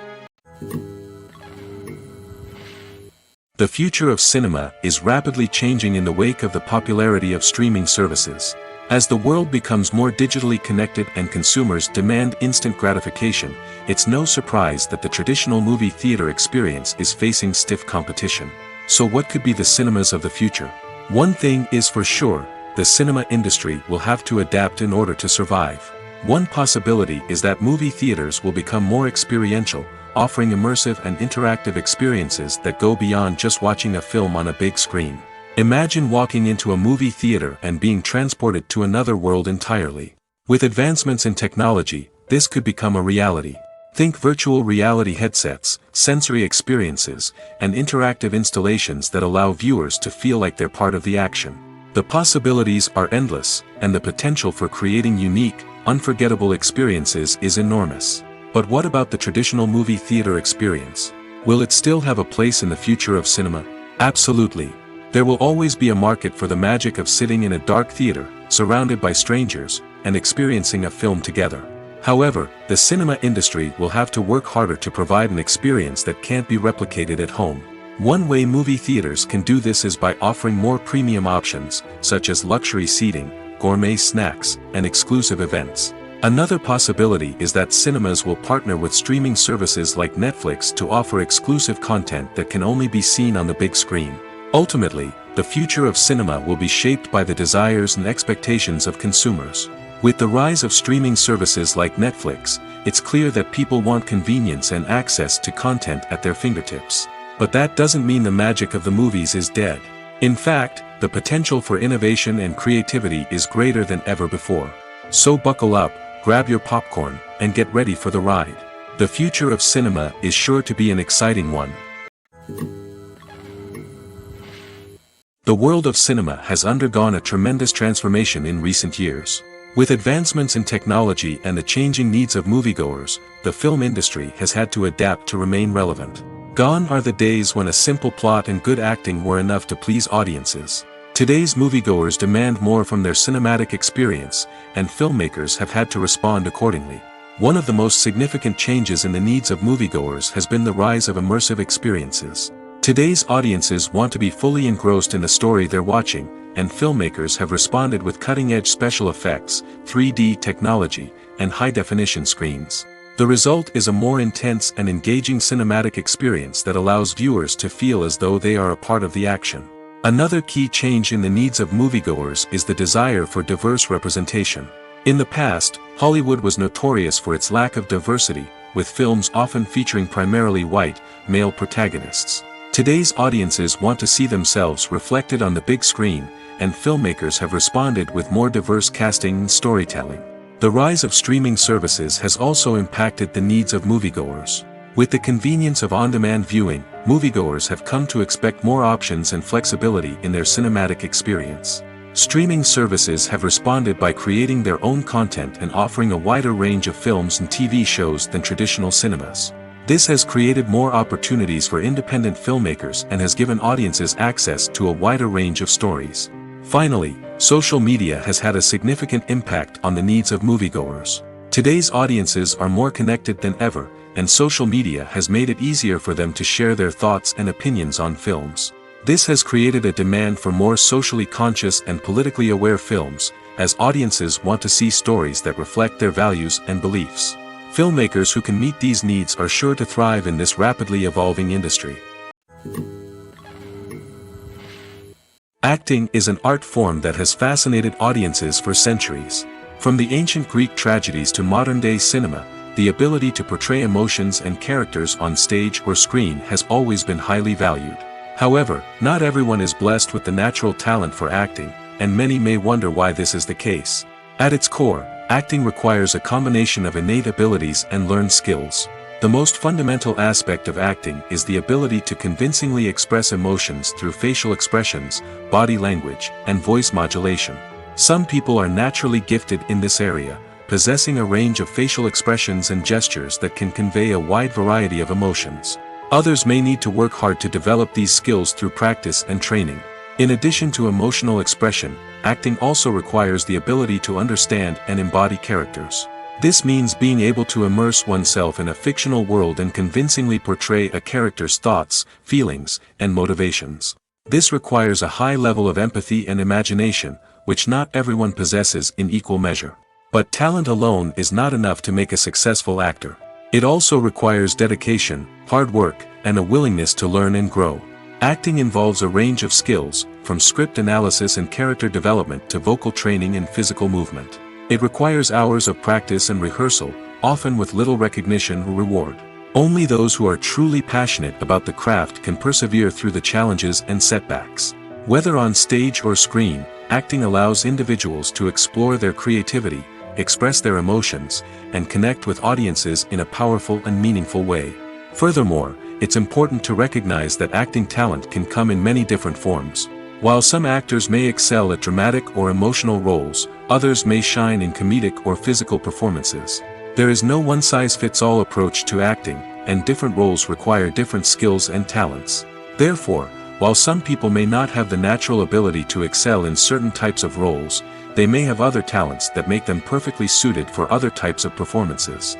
The future of cinema is rapidly changing in the wake of the popularity of streaming services. As the world becomes more digitally connected and consumers demand instant gratification, it's no surprise that the traditional movie theater experience is facing stiff competition. So what could be the cinemas of the future? One thing is for sure, the cinema industry will have to adapt in order to survive. One possibility is that movie theaters will become more experiential, offering immersive and interactive experiences that go beyond just watching a film on a big screen. Imagine walking into a movie theater and being transported to another world entirely. With advancements in technology, this could become a reality. Think virtual reality headsets, sensory experiences, and interactive installations that allow viewers to feel like they're part of the action. The possibilities are endless, and the potential for creating unique, unforgettable experiences is enormous. But what about the traditional movie theater experience? Will it still have a place in the future of cinema? Absolutely. There will always be a market for the magic of sitting in a dark theater, surrounded by strangers, and experiencing a film together. However, the cinema industry will have to work harder to provide an experience that can't be replicated at home. One way movie theaters can do this is by offering more premium options, such as luxury seating, gourmet snacks, and exclusive events. Another possibility is that cinemas will partner with streaming services like Netflix to offer exclusive content that can only be seen on the big screen. Ultimately, the future of cinema will be shaped by the desires and expectations of consumers. With the rise of streaming services like Netflix, it's clear that people want convenience and access to content at their fingertips. But that doesn't mean the magic of the movies is dead. In fact, the potential for innovation and creativity is greater than ever before. So buckle up, grab your popcorn, and get ready for the ride. The future of cinema is sure to be an exciting one. The world of cinema has undergone a tremendous transformation in recent years. With advancements in technology and the changing needs of moviegoers, the film industry has had to adapt to remain relevant. Gone are the days when a simple plot and good acting were enough to please audiences. Today's moviegoers demand more from their cinematic experience, and filmmakers have had to respond accordingly. One of the most significant changes in the needs of moviegoers has been the rise of immersive experiences. Today's audiences want to be fully engrossed in the story they're watching, and filmmakers have responded with cutting-edge special effects, 3D technology, and high-definition screens. The result is a more intense and engaging cinematic experience that allows viewers to feel as though they are a part of the action. Another key change in the needs of moviegoers is the desire for diverse representation. In the past, Hollywood was notorious for its lack of diversity, with films often featuring primarily white, male protagonists. Today's audiences want to see themselves reflected on the big screen, and filmmakers have responded with more diverse casting and storytelling. The rise of streaming services has also impacted the needs of moviegoers. With the convenience of on-demand viewing, moviegoers have come to expect more options and flexibility in their cinematic experience. Streaming services have responded by creating their own content and offering a wider range of films and TV shows than traditional cinemas. This has created more opportunities for independent filmmakers and has given audiences access to a wider range of stories. Finally, social media has had a significant impact on the needs of moviegoers. Today's audiences are more connected than ever, and social media has made it easier for them to share their thoughts and opinions on films. This has created a demand for more socially conscious and politically aware films, as audiences want to see stories that reflect their values and beliefs. Filmmakers who can meet these needs are sure to thrive in this rapidly evolving industry. Acting is an art form that has fascinated audiences for centuries. From the ancient Greek tragedies to modern-day cinema, the ability to portray emotions and characters on stage or screen has always been highly valued. However, not everyone is blessed with the natural talent for acting, and many may wonder why this is the case. At its core, acting requires a combination of innate abilities and learned skills. The most fundamental aspect of acting is the ability to convincingly express emotions through facial expressions, body language, and voice modulation. Some people are naturally gifted in this area, possessing a range of facial expressions and gestures that can convey a wide variety of emotions. Others may need to work hard to develop these skills through practice and training. In addition to emotional expression, acting also requires the ability to understand and embody characters. This means being able to immerse oneself in a fictional world and convincingly portray a character's thoughts, feelings, and motivations. This requires a high level of empathy and imagination, which not everyone possesses in equal measure. But talent alone is not enough to make a successful actor. It also requires dedication, hard work, and a willingness to learn and grow. Acting involves a range of skills, from script analysis and character development to vocal training and physical movement. It requires hours of practice and rehearsal, often with little recognition or reward. Only those who are truly passionate about the craft can persevere through the challenges and setbacks. Whether on stage or screen, acting allows individuals to explore their creativity, express their emotions, and connect with audiences in a powerful and meaningful way. Furthermore, it's important to recognize that acting talent can come in many different forms. While some actors may excel at dramatic or emotional roles, others may shine in comedic or physical performances. There is no one-size-fits-all approach to acting, and different roles require different skills and talents. Therefore, while some people may not have the natural ability to excel in certain types of roles, they may have other talents that make them perfectly suited for other types of performances.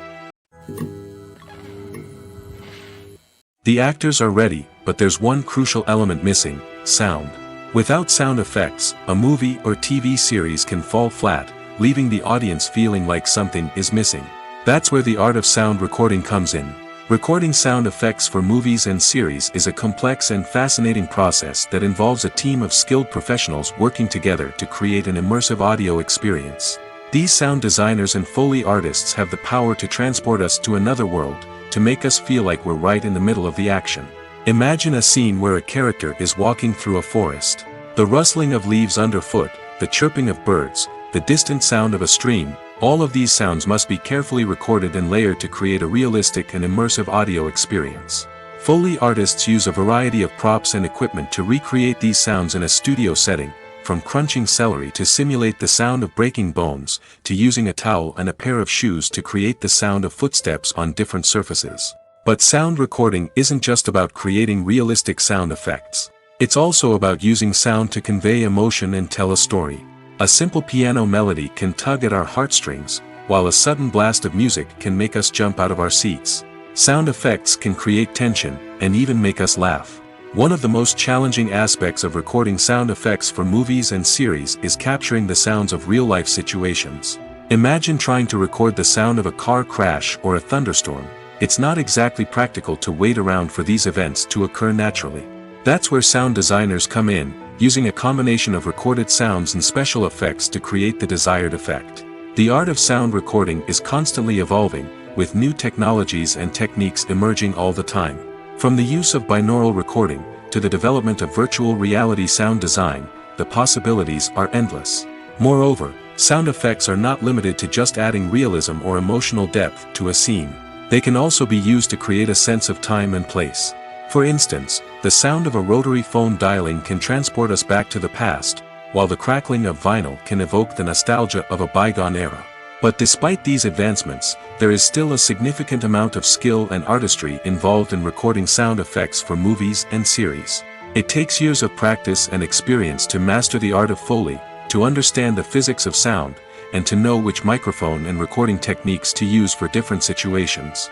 The actors are ready, but there's one crucial element missing: sound. Without sound effects, a movie or TV series can fall flat, leaving the audience feeling like something is missing. That's where the art of sound recording comes in. Recording sound effects for movies and series is a complex and fascinating process that involves a team of skilled professionals working together to create an immersive audio experience. These sound designers and Foley artists have the power to transport us to another world, to make us feel like we're right in the middle of the action. Imagine a scene where a character is walking through a forest. The rustling of leaves underfoot, the chirping of birds, the distant sound of a stream, all of these sounds must be carefully recorded and layered to create a realistic and immersive audio experience. Foley artists use a variety of props and equipment to recreate these sounds in a studio setting, from crunching celery to simulate the sound of breaking bones, to using a towel and a pair of shoes to create the sound of footsteps on different surfaces. But sound recording isn't just about creating realistic sound effects. It's also about using sound to convey emotion and tell a story. A simple piano melody can tug at our heartstrings, while a sudden blast of music can make us jump out of our seats. Sound effects can create tension, and even make us laugh. One of the most challenging aspects of recording sound effects for movies and series is capturing the sounds of real-life situations. Imagine trying to record the sound of a car crash or a thunderstorm. It's not exactly practical to wait around for these events to occur naturally. That's where sound designers come in, using a combination of recorded sounds and special effects to create the desired effect. The art of sound recording is constantly evolving, with new technologies and techniques emerging all the time. From the use of binaural recording, to the development of virtual reality sound design, the possibilities are endless. Moreover, sound effects are not limited to just adding realism or emotional depth to a scene. They can also be used to create a sense of time and place. For instance, the sound of a rotary phone dialing can transport us back to the past, while the crackling of vinyl can evoke the nostalgia of a bygone era. But despite these advancements, there is still a significant amount of skill and artistry involved in recording sound effects for movies and series. It takes years of practice and experience to master the art of Foley, to understand the physics of sound, and to know which microphone and recording techniques to use for different situations.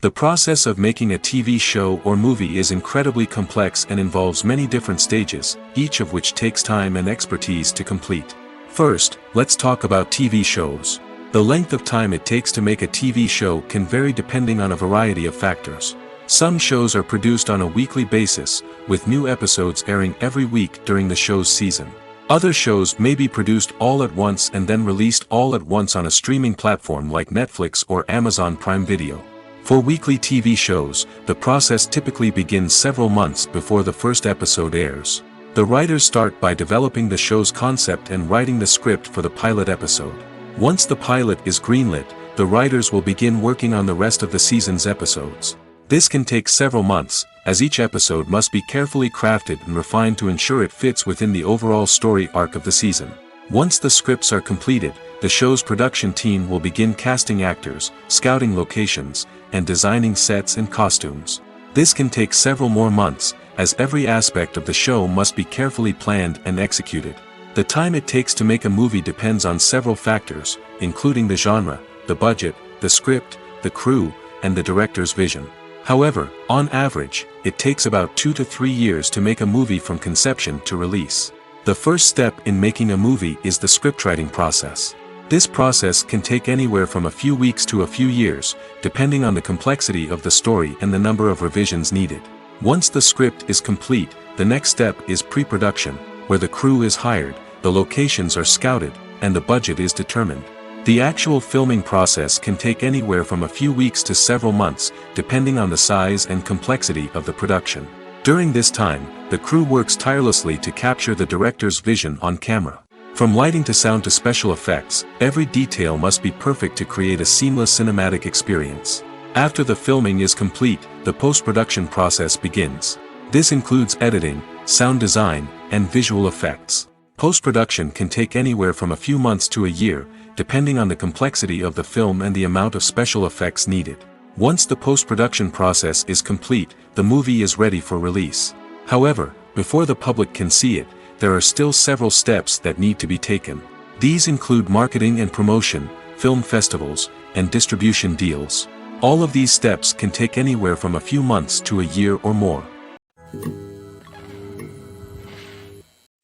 The process of making a TV show or movie is incredibly complex and involves many different stages, each of which takes time and expertise to complete. First, let's talk about TV shows. The length of time it takes to make a TV show can vary depending on a variety of factors. Some shows are produced on a weekly basis, with new episodes airing every week during the show's season. Other shows may be produced all at once and then released all at once on a streaming platform like Netflix or Amazon Prime Video. For weekly TV shows, the process typically begins several months before the first episode airs. The writers start by developing the show's concept and writing the script for the pilot episode. Once the pilot is greenlit, the writers will begin working on the rest of the season's episodes. This can take several months, as each episode must be carefully crafted and refined to ensure it fits within the overall story arc of the season. Once the scripts are completed, the show's production team will begin casting actors, scouting locations, and designing sets and costumes. This can take several more months, as every aspect of the show must be carefully planned and executed. The time it takes to make a movie depends on several factors, including the genre, the budget, the script, the crew, and the director's vision. However, on average, it takes about 2 to 3 years to make a movie from conception to release. The first step in making a movie is the scriptwriting process. This process can take anywhere from a few weeks to a few years, depending on the complexity of the story and the number of revisions needed. Once the script is complete, the next step is pre-production, where the crew is hired, the locations are scouted, and the budget is determined. The actual filming process can take anywhere from a few weeks to several months, depending on the size and complexity of the production. During this time, the crew works tirelessly to capture the director's vision on camera. From lighting to sound to special effects, every detail must be perfect to create a seamless cinematic experience. After the filming is complete, the post-production process begins. This includes editing, sound design, and visual effects. Post-production can take anywhere from a few months to a year, depending on the complexity of the film and the amount of special effects needed. Once the post-production process is complete, the movie is ready for release. However, before the public can see it, there are still several steps that need to be taken. These include marketing and promotion, film festivals, and distribution deals. All of these steps can take anywhere from a few months to a year or more.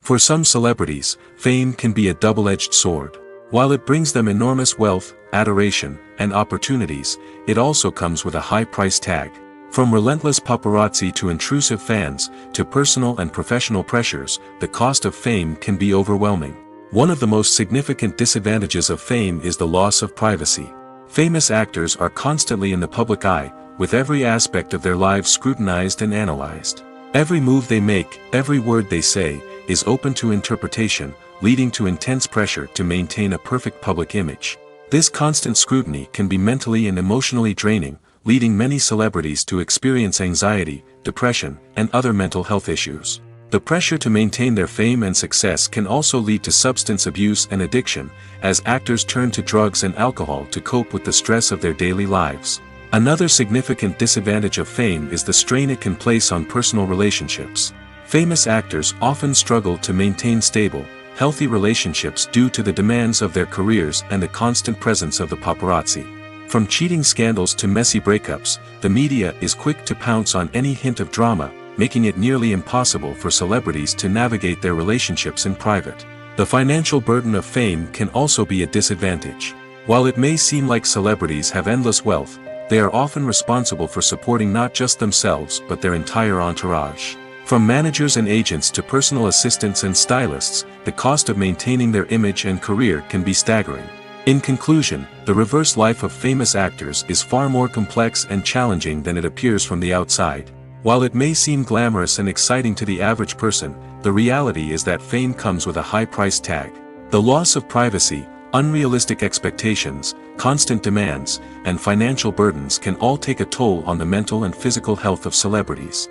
For some celebrities, fame can be a double-edged sword. While it brings them enormous wealth, adoration, and opportunities, it also comes with a high price tag. From relentless paparazzi to intrusive fans, to personal and professional pressures, the cost of fame can be overwhelming. One of the most significant disadvantages of fame is the loss of privacy. Famous actors are constantly in the public eye, with every aspect of their lives scrutinized and analyzed. Every move they make, every word they say, is open to interpretation, leading to intense pressure to maintain a perfect public image. This constant scrutiny can be mentally and emotionally draining, leading many celebrities to experience anxiety, depression, and other mental health issues. The pressure to maintain their fame and success can also lead to substance abuse and addiction, as actors turn to drugs and alcohol to cope with the stress of their daily lives. Another significant disadvantage of fame is the strain it can place on personal relationships. Famous actors often struggle to maintain stable, healthy relationships due to the demands of their careers and the constant presence of the paparazzi. From cheating scandals to messy breakups, the media is quick to pounce on any hint of drama, making it nearly impossible for celebrities to navigate their relationships in private. The financial burden of fame can also be a disadvantage. While it may seem like celebrities have endless wealth, they are often responsible for supporting not just themselves but their entire entourage. From managers and agents to personal assistants and stylists, the cost of maintaining their image and career can be staggering. In conclusion, the reverse life of famous actors is far more complex and challenging than it appears from the outside. While it may seem glamorous and exciting to the average person, the reality is that fame comes with a high price tag. The loss of privacy, unrealistic expectations, constant demands, and financial burdens can all take a toll on the mental and physical health of celebrities.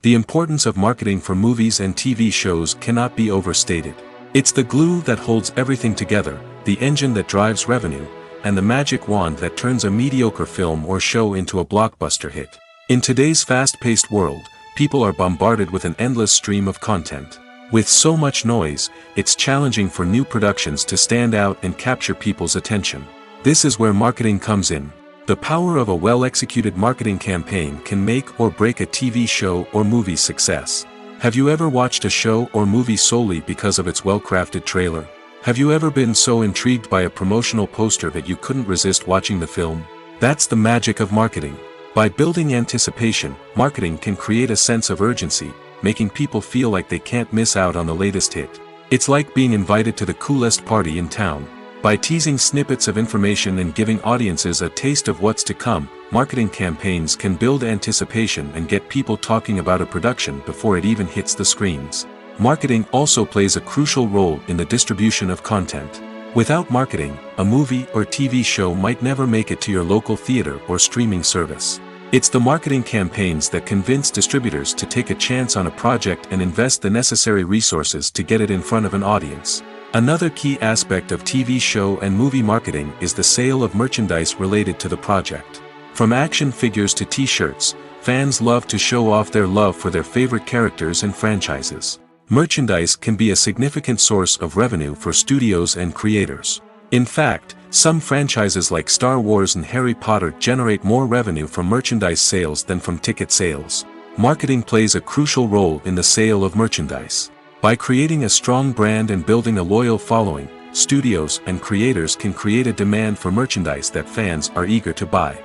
The importance of marketing for movies and TV shows cannot be overstated. It's the glue that holds everything together, the engine that drives revenue, and the magic wand that turns a mediocre film or show into a blockbuster hit. In today's fast-paced world, people are bombarded with an endless stream of content. With so much noise, it's challenging for new productions to stand out and capture people's attention. This is where marketing comes in. The power of a well-executed marketing campaign can make or break a TV show or movie's success. Have you ever watched a show or movie solely because of its well-crafted trailer? Have you ever been so intrigued by a promotional poster that you couldn't resist watching the film? That's the magic of marketing. By building anticipation, marketing can create a sense of urgency, making people feel like they can't miss out on the latest hit. It's like being invited to the coolest party in town. By teasing snippets of information and giving audiences a taste of what's to come, marketing campaigns can build anticipation and get people talking about a production before it even hits the screens. Marketing also plays a crucial role in the distribution of content. Without marketing, a movie or TV show might never make it to your local theater or streaming service. It's the marketing campaigns that convince distributors to take a chance on a project and invest the necessary resources to get it in front of an audience. Another key aspect of TV show and movie marketing is the sale of merchandise related to the project. From action figures to t-shirts, fans love to show off their love for their favorite characters and franchises. Merchandise can be a significant source of revenue for studios and creators. In fact, some franchises like Star Wars and Harry Potter generate more revenue from merchandise sales than from ticket sales. Marketing plays a crucial role in the sale of merchandise. By creating a strong brand and building a loyal following, studios and creators can create a demand for merchandise that fans are eager to buy.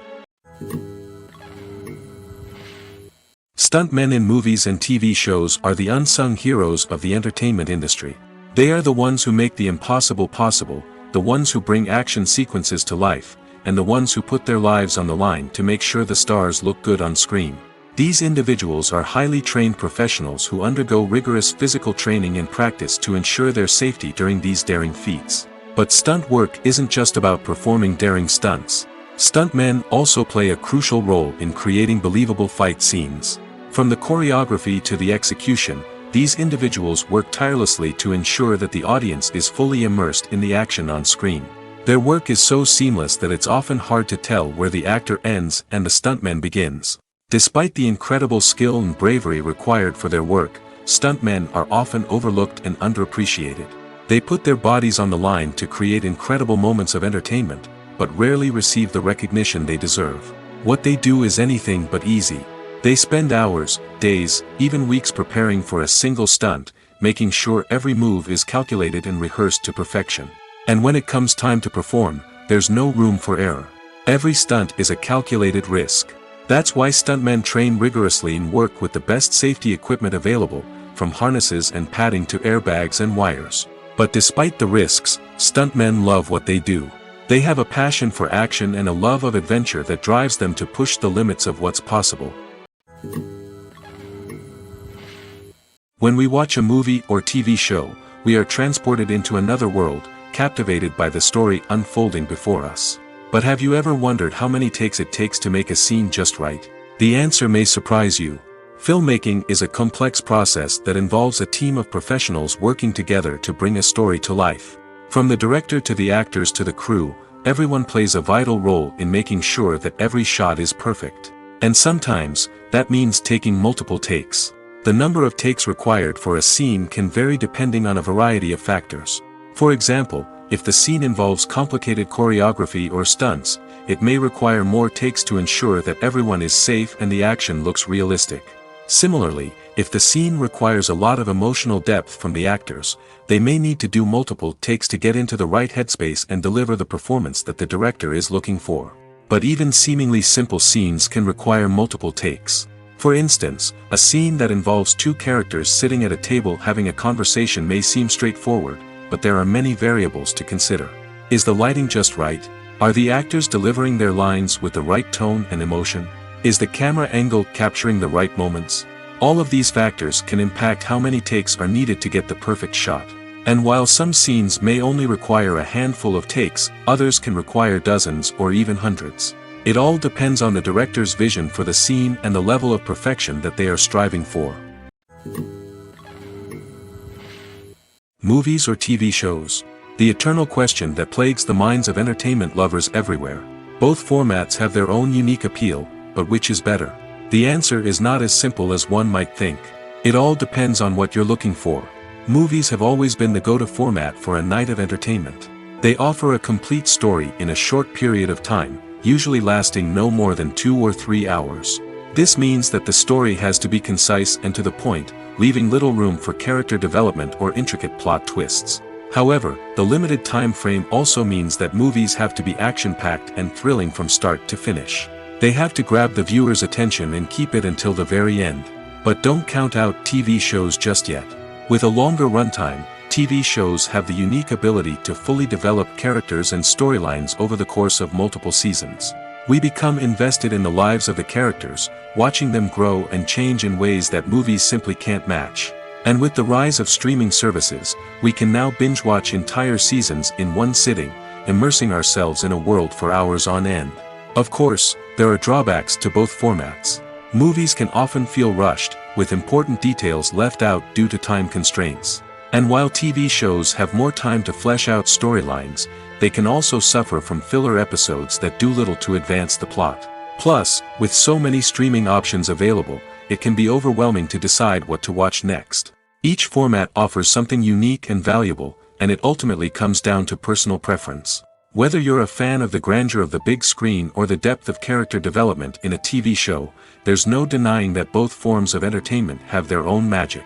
Stuntmen in movies and TV shows are the unsung heroes of the entertainment industry. They are the ones who make the impossible possible, the ones who bring action sequences to life, and the ones who put their lives on the line to make sure the stars look good on screen. These individuals are highly trained professionals who undergo rigorous physical training and practice to ensure their safety during these daring feats. But stunt work isn't just about performing daring stunts. Stuntmen also play a crucial role in creating believable fight scenes. From the choreography to the execution, these individuals work tirelessly to ensure that the audience is fully immersed in the action on screen. Their work is so seamless that it's often hard to tell where the actor ends and the stuntman begins. Despite the incredible skill and bravery required for their work, stuntmen are often overlooked and underappreciated. They put their bodies on the line to create incredible moments of entertainment, but rarely receive the recognition they deserve. What they do is anything but easy. They spend hours, days, even weeks preparing for a single stunt, making sure every move is calculated and rehearsed to perfection. And when it comes time to perform, there's no room for error. Every stunt is a calculated risk. That's why stuntmen train rigorously and work with the best safety equipment available, from harnesses and padding to airbags and wires. But despite the risks, stuntmen love what they do. They have a passion for action and a love of adventure that drives them to push the limits of what's possible. When we watch a movie or TV show, we are transported into another world, captivated by the story unfolding before us. But have you ever wondered how many takes it takes to make a scene just right? The answer may surprise you. Filmmaking is a complex process that involves a team of professionals working together to bring a story to life. From the director to the actors to the crew, everyone plays a vital role in making sure that every shot is perfect. And sometimes, that means taking multiple takes. The number of takes required for a scene can vary depending on a variety of factors. For example, if the scene involves complicated choreography or stunts, it may require more takes to ensure that everyone is safe and the action looks realistic. Similarly, if the scene requires a lot of emotional depth from the actors, they may need to do multiple takes to get into the right headspace and deliver the performance that the director is looking for. But even seemingly simple scenes can require multiple takes. For instance, a scene that involves two characters sitting at a table having a conversation may seem straightforward, but there are many variables to consider. Is the lighting just right? Are the actors delivering their lines with the right tone and emotion? Is the camera angle capturing the right moments? All of these factors can impact how many takes are needed to get the perfect shot. And while some scenes may only require a handful of takes, others can require dozens or even hundreds. It all depends on the director's vision for the scene and the level of perfection that they are striving for. Movies or TV shows? The eternal question that plagues the minds of entertainment lovers everywhere. Both formats have their own unique appeal, but which is better? The answer is not as simple as one might think. It all depends on what you're looking for. Movies have always been the go-to format for a night of entertainment. They offer a complete story in a short period of time, usually lasting no more than 2 or 3 hours. This means that the story has to be concise and to the point, leaving little room for character development or intricate plot twists. However, the limited time frame also means that movies have to be action-packed and thrilling from start to finish. They have to grab the viewer's attention and keep it until the very end. But don't count out TV shows just yet. With a longer runtime, TV shows have the unique ability to fully develop characters and storylines over the course of multiple seasons. We become invested in the lives of the characters, watching them grow and change in ways that movies simply can't match. And with the rise of streaming services, we can now binge-watch entire seasons in one sitting, immersing ourselves in a world for hours on end. Of course, there are drawbacks to both formats. Movies can often feel rushed, with important details left out due to time constraints. And while TV shows have more time to flesh out storylines, they can also suffer from filler episodes that do little to advance the plot. Plus, with so many streaming options available, it can be overwhelming to decide what to watch next. Each format offers something unique and valuable, and it ultimately comes down to personal preference. Whether you're a fan of the grandeur of the big screen or the depth of character development in a TV show, there's no denying that both forms of entertainment have their own magic.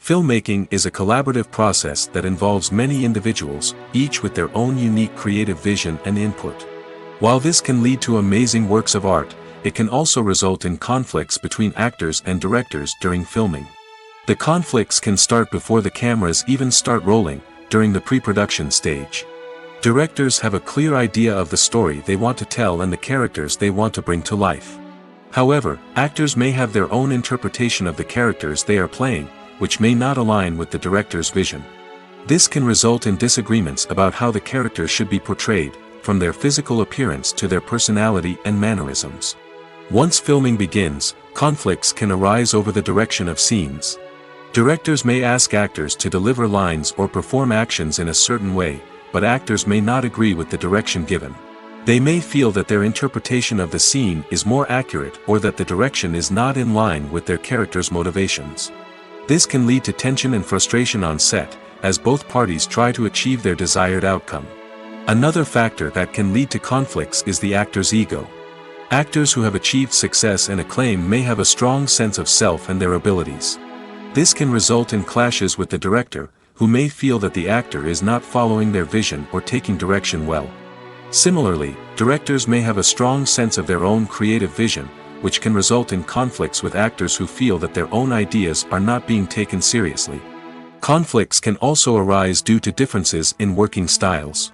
Filmmaking is a collaborative process that involves many individuals, each with their own unique creative vision and input. While this can lead to amazing works of art, it can also result in conflicts between actors and directors during filming. The conflicts can start before the cameras even start rolling, during the pre-production stage. Directors have a clear idea of the story they want to tell and the characters they want to bring to life. However, actors may have their own interpretation of the characters they are playing, which may not align with the director's vision. This can result in disagreements about how the characters should be portrayed, from their physical appearance to their personality and mannerisms. Once filming begins, conflicts can arise over the direction of scenes. Directors may ask actors to deliver lines or perform actions in a certain way, but actors may not agree with the direction given. They may feel that their interpretation of the scene is more accurate or that the direction is not in line with their character's motivations. This can lead to tension and frustration on set, as both parties try to achieve their desired outcome. Another factor that can lead to conflicts is the actor's ego. Actors who have achieved success and acclaim may have a strong sense of self and their abilities. This can result in clashes with the director, who may feel that the actor is not following their vision or taking direction well. Similarly, directors may have a strong sense of their own creative vision, which can result in conflicts with actors who feel that their own ideas are not being taken seriously. Conflicts can also arise due to differences in working styles.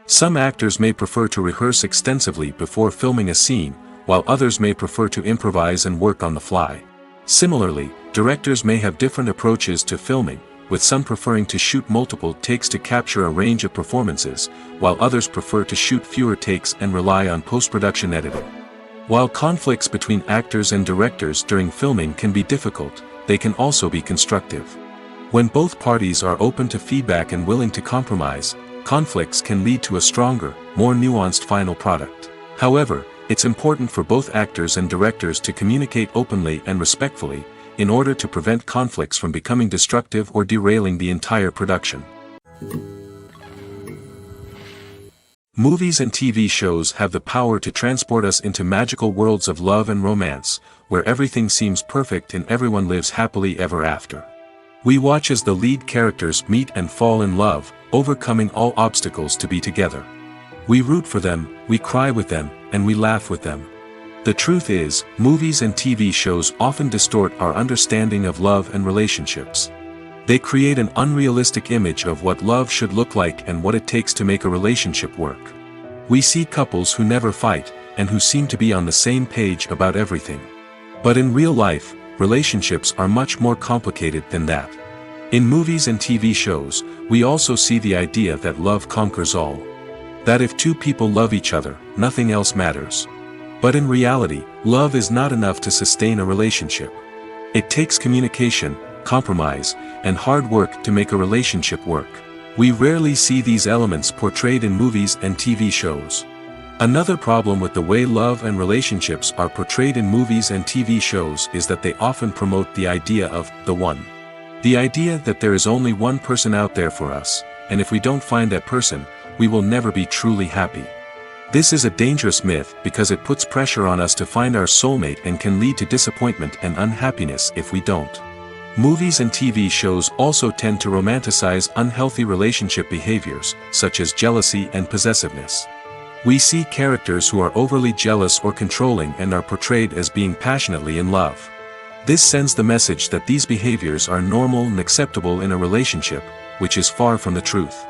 Some actors may prefer to rehearse extensively before filming a scene, while others may prefer to improvise and work on the fly. Similarly, directors may have different approaches to filming, with some preferring to shoot multiple takes to capture a range of performances, while others prefer to shoot fewer takes and rely on post-production editing. While conflicts between actors and directors during filming can be difficult, they can also be constructive. When both parties are open to feedback and willing to compromise, conflicts can lead to a stronger, more nuanced final product. However, it's important for both actors and directors to communicate openly and respectfully, in order to prevent conflicts from becoming destructive or derailing the entire production. Movies and TV shows have the power to transport us into magical worlds of love and romance, where everything seems perfect and everyone lives happily ever after. We watch as the lead characters meet and fall in love, overcoming all obstacles to be together. We root for them, we cry with them, and we laugh with them. The truth is, movies and TV shows often distort our understanding of love and relationships. They create an unrealistic image of what love should look like and what it takes to make a relationship work. We see couples who never fight, and who seem to be on the same page about everything. But in real life, relationships are much more complicated than that. In movies and TV shows, we also see the idea that love conquers all. That if two people love each other, nothing else matters. But in reality, love is not enough to sustain a relationship. It takes communication, compromise, and hard work to make a relationship work. We rarely see these elements portrayed in movies and TV shows. Another problem with the way love and relationships are portrayed in movies and TV shows is that they often promote the idea of the one. The idea that there is only one person out there for us, and if we don't find that person, we will never be truly happy. This is a dangerous myth because it puts pressure on us to find our soulmate and can lead to disappointment and unhappiness if we don't. Movies and TV shows also tend to romanticize unhealthy relationship behaviors, such as jealousy and possessiveness. We see characters who are overly jealous or controlling and are portrayed as being passionately in love. This sends the message that these behaviors are normal and acceptable in a relationship, which is far from the truth.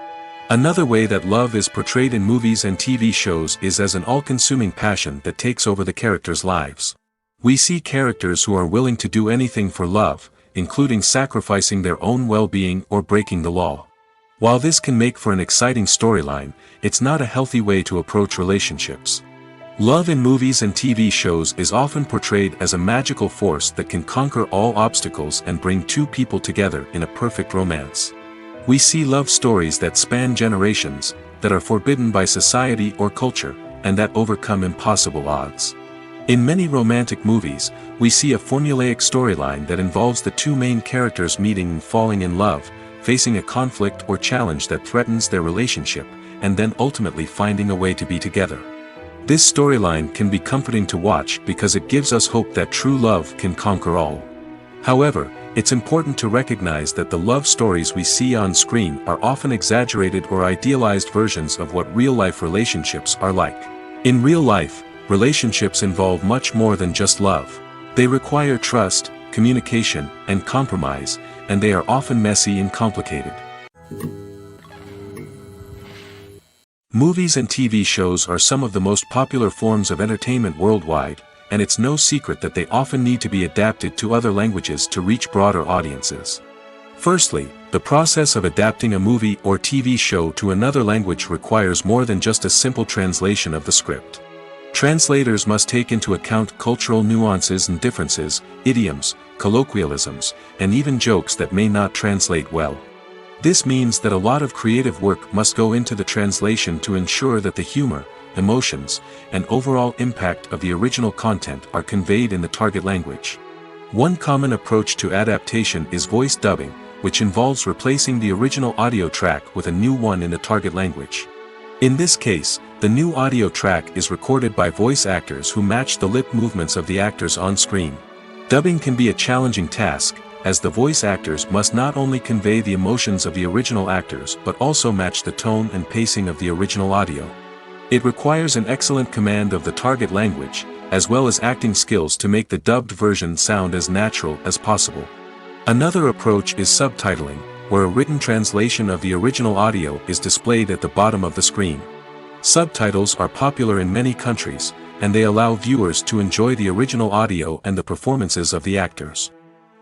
Another way that love is portrayed in movies and TV shows is as an all-consuming passion that takes over the characters' lives. We see characters who are willing to do anything for love, including sacrificing their own well-being or breaking the law. While this can make for an exciting storyline, it's not a healthy way to approach relationships. Love in movies and TV shows is often portrayed as a magical force that can conquer all obstacles and bring two people together in a perfect romance. We see love stories that span generations, that are forbidden by society or culture, and that overcome impossible odds. In many romantic movies, we see a formulaic storyline that involves the two main characters meeting and falling in love, facing a conflict or challenge that threatens their relationship, and then ultimately finding a way to be together. This storyline can be comforting to watch because it gives us hope that true love can conquer all. However, it's important to recognize that the love stories we see on screen are often exaggerated or idealized versions of what real-life relationships are like. In real life, relationships involve much more than just love. They require trust, communication, and compromise, and they are often messy and complicated. Movies and TV shows are some of the most popular forms of entertainment worldwide, and it's no secret that they often need to be adapted to other languages to reach broader audiences. Firstly, the process of adapting a movie or TV show to another language requires more than just a simple translation of the script. Translators must take into account cultural nuances and differences, idioms, colloquialisms, and even jokes that may not translate well. This means that a lot of creative work must go into the translation to ensure that the humor, emotions, and overall impact of the original content are conveyed in the target language. One common approach to adaptation is voice dubbing, which involves replacing the original audio track with a new one in the target language. In this case, the new audio track is recorded by voice actors who match the lip movements of the actors on screen. Dubbing can be a challenging task, as the voice actors must not only convey the emotions of the original actors but also match the tone and pacing of the original audio. It requires an excellent command of the target language, as well as acting skills to make the dubbed version sound as natural as possible. Another approach is subtitling, where a written translation of the original audio is displayed at the bottom of the screen. Subtitles are popular in many countries, and they allow viewers to enjoy the original audio and the performances of the actors.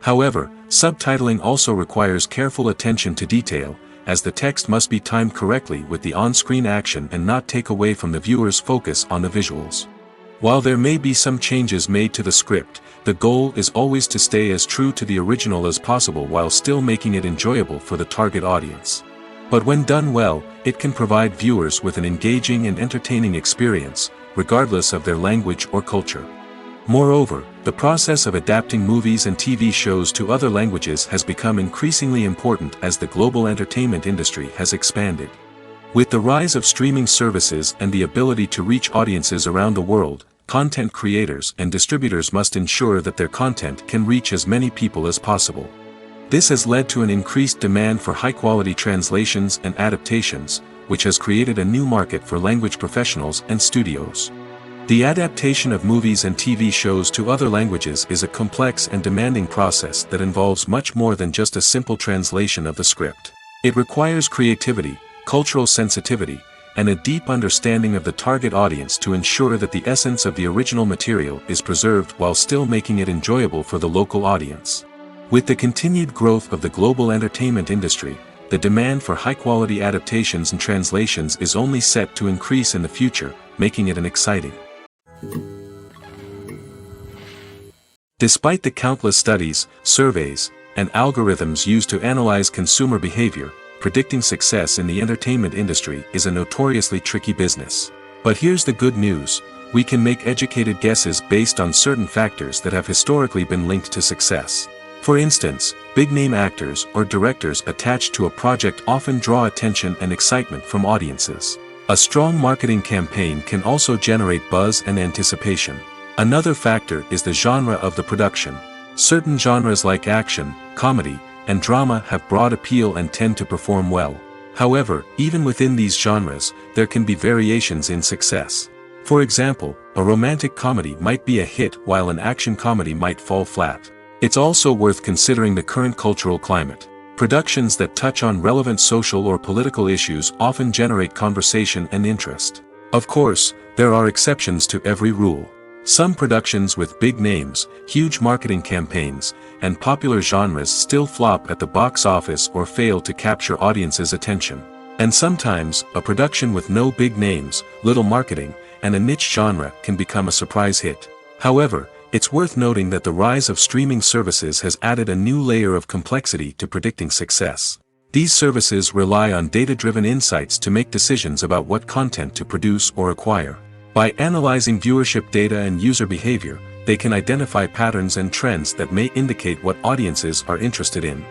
However, subtitling also requires careful attention to detail, as the text must be timed correctly with the on-screen action and not take away from the viewer's focus on the visuals. While there may be some changes made to the script, the goal is always to stay as true to the original as possible while still making it enjoyable for the target audience. But when done well, it can provide viewers with an engaging and entertaining experience, regardless of their language or culture. Moreover, the process of adapting movies and TV shows to other languages has become increasingly important as the global entertainment industry has expanded. With the rise of streaming services and the ability to reach audiences around the world, content creators and distributors must ensure that their content can reach as many people as possible. This has led to an increased demand for high-quality translations and adaptations, which has created a new market for language professionals and studios. The adaptation of movies and TV shows to other languages is a complex and demanding process that involves much more than just a simple translation of the script. It requires creativity, cultural sensitivity, and a deep understanding of the target audience to ensure that the essence of the original material is preserved while still making it enjoyable for the local audience. With the continued growth of the global entertainment industry, the demand for high-quality adaptations and translations is only set to increase in the future, making it an exciting. Despite the countless studies, surveys, and algorithms used to analyze consumer behavior, predicting success in the entertainment industry is a notoriously tricky business. But here's the good news: we can make educated guesses based on certain factors that have historically been linked to success. For instance, big-name actors or directors attached to a project often draw attention and excitement from audiences. A strong marketing campaign can also generate buzz and anticipation. Another factor is the genre of the production. Certain genres like action, comedy, and drama have broad appeal and tend to perform well. However, even within these genres, there can be variations in success. For example, a romantic comedy might be a hit while an action comedy might fall flat. It's also worth considering the current cultural climate. Productions that touch on relevant social or political issues often generate conversation and interest. Of course, there are exceptions to every rule. Some productions with big names, huge marketing campaigns, and popular genres still flop at the box office or fail to capture audiences' attention. And sometimes, a production with no big names, little marketing, and a niche genre can become a surprise hit. However, it's worth noting that the rise of streaming services has added a new layer of complexity to predicting success. These services rely on data-driven insights to make decisions about what content to produce or acquire. By analyzing viewership data and user behavior, they can identify patterns and trends that may indicate what audiences are interested in.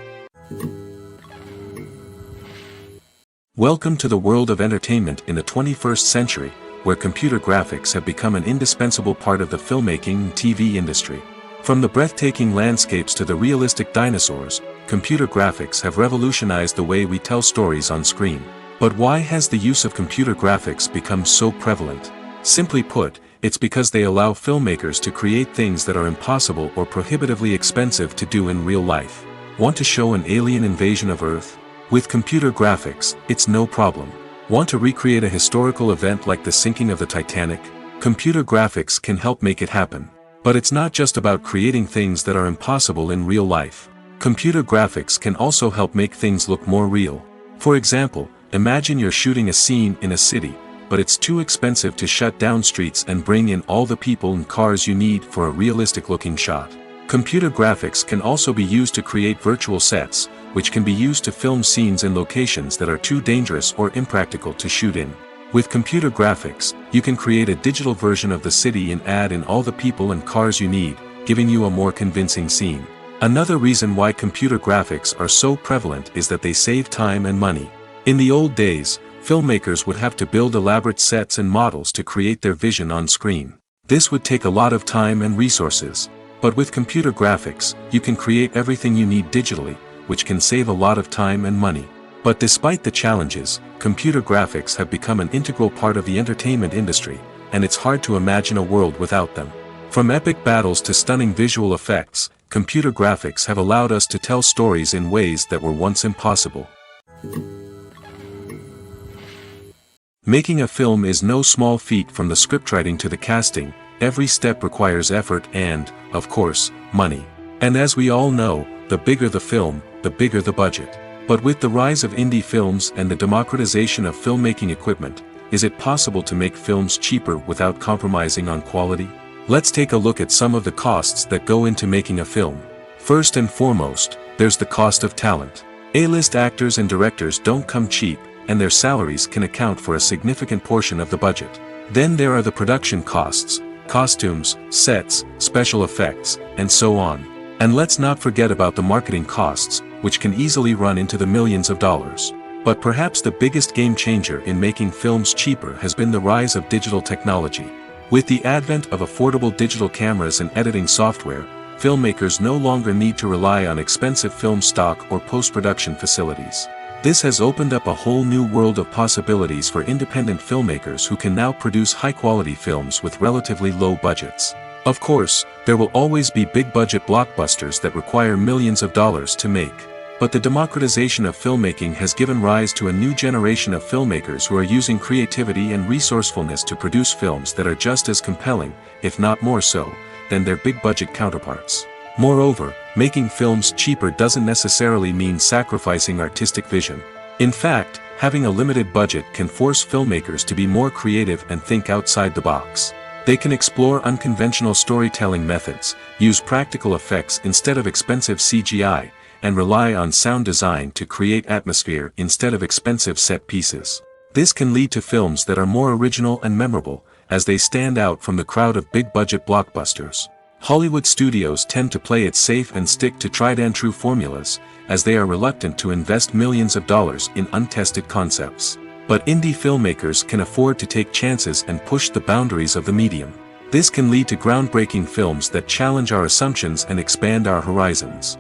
Welcome to the world of entertainment in the 21st century, where computer graphics have become an indispensable part of the filmmaking and TV industry. From the breathtaking landscapes to the realistic dinosaurs, computer graphics have revolutionized the way we tell stories on screen. But why has the use of computer graphics become so prevalent? Simply put, it's because they allow filmmakers to create things that are impossible or prohibitively expensive to do in real life. Want to show an alien invasion of Earth? With computer graphics, it's no problem. Want to recreate a historical event like the sinking of the Titanic? Computer graphics can help make it happen. But it's not just about creating things that are impossible in real life. Computer graphics can also help make things look more real. For example, imagine you're shooting a scene in a city, but it's too expensive to shut down streets and bring in all the people and cars you need for a realistic-looking shot. Computer graphics can also be used to create virtual sets, which can be used to film scenes in locations that are too dangerous or impractical to shoot in. With computer graphics, you can create a digital version of the city and add in all the people and cars you need, giving you a more convincing scene. Another reason why computer graphics are so prevalent is that they save time and money. In the old days, filmmakers would have to build elaborate sets and models to create their vision on screen. This would take a lot of time and resources. But with computer graphics, you can create everything you need digitally, which can save a lot of time and money. But despite the challenges, computer graphics have become an integral part of the entertainment industry, and it's hard to imagine a world without them. From epic battles to stunning visual effects, computer graphics have allowed us to tell stories in ways that were once impossible. Making a film is no small feat. From the scriptwriting to the casting, every step requires effort and, of course, money. And as we all know, the bigger the film, the bigger the budget. But with the rise of indie films and the democratization of filmmaking equipment, is it possible to make films cheaper without compromising on quality? Let's take a look at some of the costs that go into making a film. First and foremost, there's the cost of talent. A-list actors and directors don't come cheap, and their salaries can account for a significant portion of the budget. Then there are the production costs, costumes, sets, special effects, and so on. And let's not forget about the marketing costs, which can easily run into the millions of dollars. But perhaps the biggest game changer in making films cheaper has been the rise of digital technology. With the advent of affordable digital cameras and editing software, filmmakers no longer need to rely on expensive film stock or post-production facilities. This has opened up a whole new world of possibilities for independent filmmakers who can now produce high-quality films with relatively low budgets. Of course, there will always be big-budget blockbusters that require millions of dollars to make. But the democratization of filmmaking has given rise to a new generation of filmmakers who are using creativity and resourcefulness to produce films that are just as compelling, if not more so, than their big-budget counterparts. Moreover, making films cheaper doesn't necessarily mean sacrificing artistic vision. In fact, having a limited budget can force filmmakers to be more creative and think outside the box. They can explore unconventional storytelling methods, use practical effects instead of expensive CGI, and rely on sound design to create atmosphere instead of expensive set pieces. This can lead to films that are more original and memorable, as they stand out from the crowd of big-budget blockbusters. Hollywood studios tend to play it safe and stick to tried-and-true formulas, as they are reluctant to invest millions of dollars in untested concepts. But indie filmmakers can afford to take chances and push the boundaries of the medium. This can lead to groundbreaking films that challenge our assumptions and expand our horizons.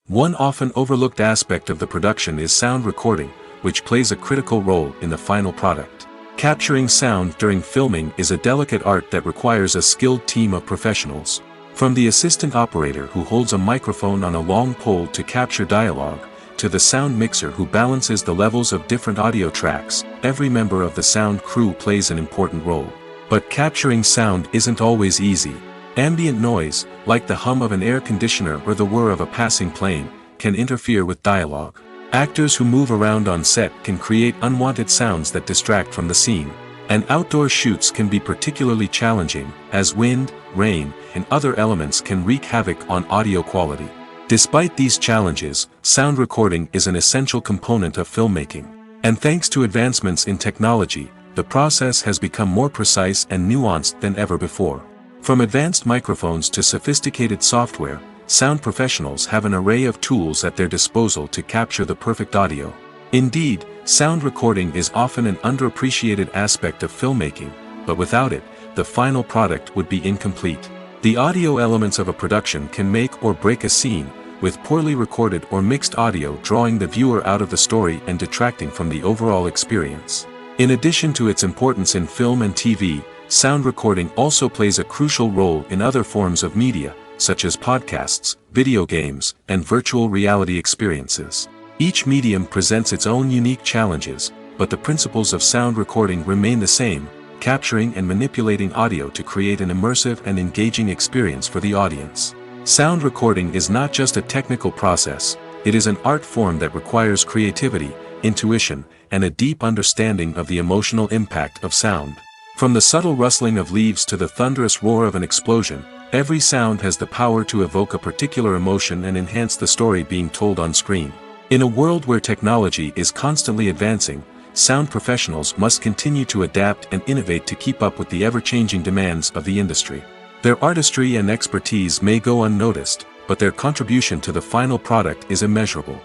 One often overlooked aspect of the production is sound recording, which plays a critical role in the final product. Capturing sound during filming is a delicate art that requires a skilled team of professionals. From the assistant operator who holds a microphone on a long pole to capture dialogue, to the sound mixer who balances the levels of different audio tracks, every member of the sound crew plays an important role. But capturing sound isn't always easy. Ambient noise, like the hum of an air conditioner or the whir of a passing plane, can interfere with dialogue. Actors who move around on set can create unwanted sounds that distract from the scene. And outdoor shoots can be particularly challenging, as wind, rain, and other elements can wreak havoc on audio quality. Despite these challenges, sound recording is an essential component of filmmaking. And thanks to advancements in technology, the process has become more precise and nuanced than ever before. From advanced microphones to sophisticated software, sound professionals have an array of tools at their disposal to capture the perfect audio. Indeed, sound recording is often an underappreciated aspect of filmmaking, but without it, the final product would be incomplete. The audio elements of a production can make or break a scene, with poorly recorded or mixed audio drawing the viewer out of the story and detracting from the overall experience. In addition to its importance in film and TV, sound recording also plays a crucial role in other forms of media, such as podcasts, video games, and virtual reality experiences. Each medium presents its own unique challenges, but the principles of sound recording remain the same: capturing and manipulating audio to create an immersive and engaging experience for the audience. Sound recording is not just a technical process, it is an art form that requires creativity, intuition, and a deep understanding of the emotional impact of sound. From the subtle rustling of leaves to the thunderous roar of an explosion, every sound has the power to evoke a particular emotion and enhance the story being told on screen. In a world where technology is constantly advancing, sound professionals must continue to adapt and innovate to keep up with the ever-changing demands of the industry. Their artistry and expertise may go unnoticed, but their contribution to the final product is immeasurable.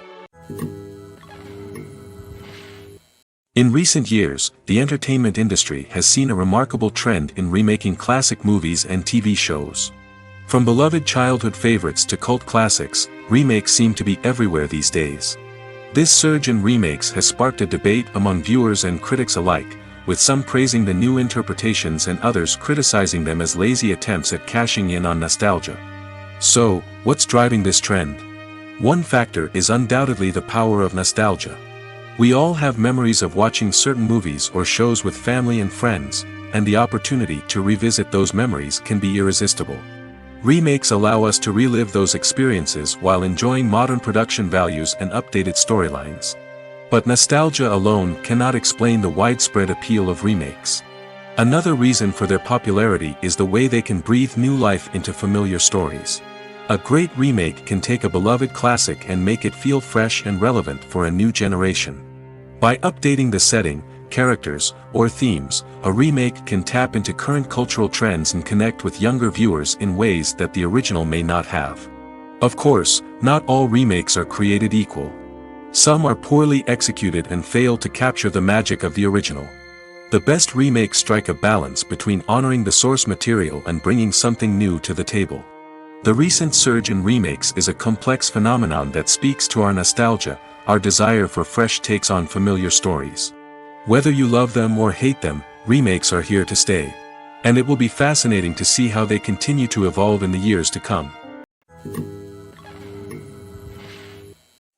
In recent years, the entertainment industry has seen a remarkable trend in remaking classic movies and TV shows. From beloved childhood favorites to cult classics, remakes seem to be everywhere these days. This surge in remakes has sparked a debate among viewers and critics alike, with some praising the new interpretations and others criticizing them as lazy attempts at cashing in on nostalgia. So, what's driving this trend? One factor is undoubtedly the power of nostalgia. We all have memories of watching certain movies or shows with family and friends, and the opportunity to revisit those memories can be irresistible. Remakes allow us to relive those experiences while enjoying modern production values and updated storylines. But nostalgia alone cannot explain the widespread appeal of remakes. Another reason for their popularity is the way they can breathe new life into familiar stories. A great remake can take a beloved classic and make it feel fresh and relevant for a new generation. By updating the setting, characters, or themes, a remake can tap into current cultural trends and connect with younger viewers in ways that the original may not have. Of course, not all remakes are created equal. Some are poorly executed and fail to capture the magic of the original. The best remakes strike a balance between honoring the source material and bringing something new to the table. The recent surge in remakes is a complex phenomenon that speaks to our nostalgia, our desire for fresh takes on familiar stories. Whether you love them or hate them, remakes are here to stay. And it will be fascinating to see how they continue to evolve in the years to come.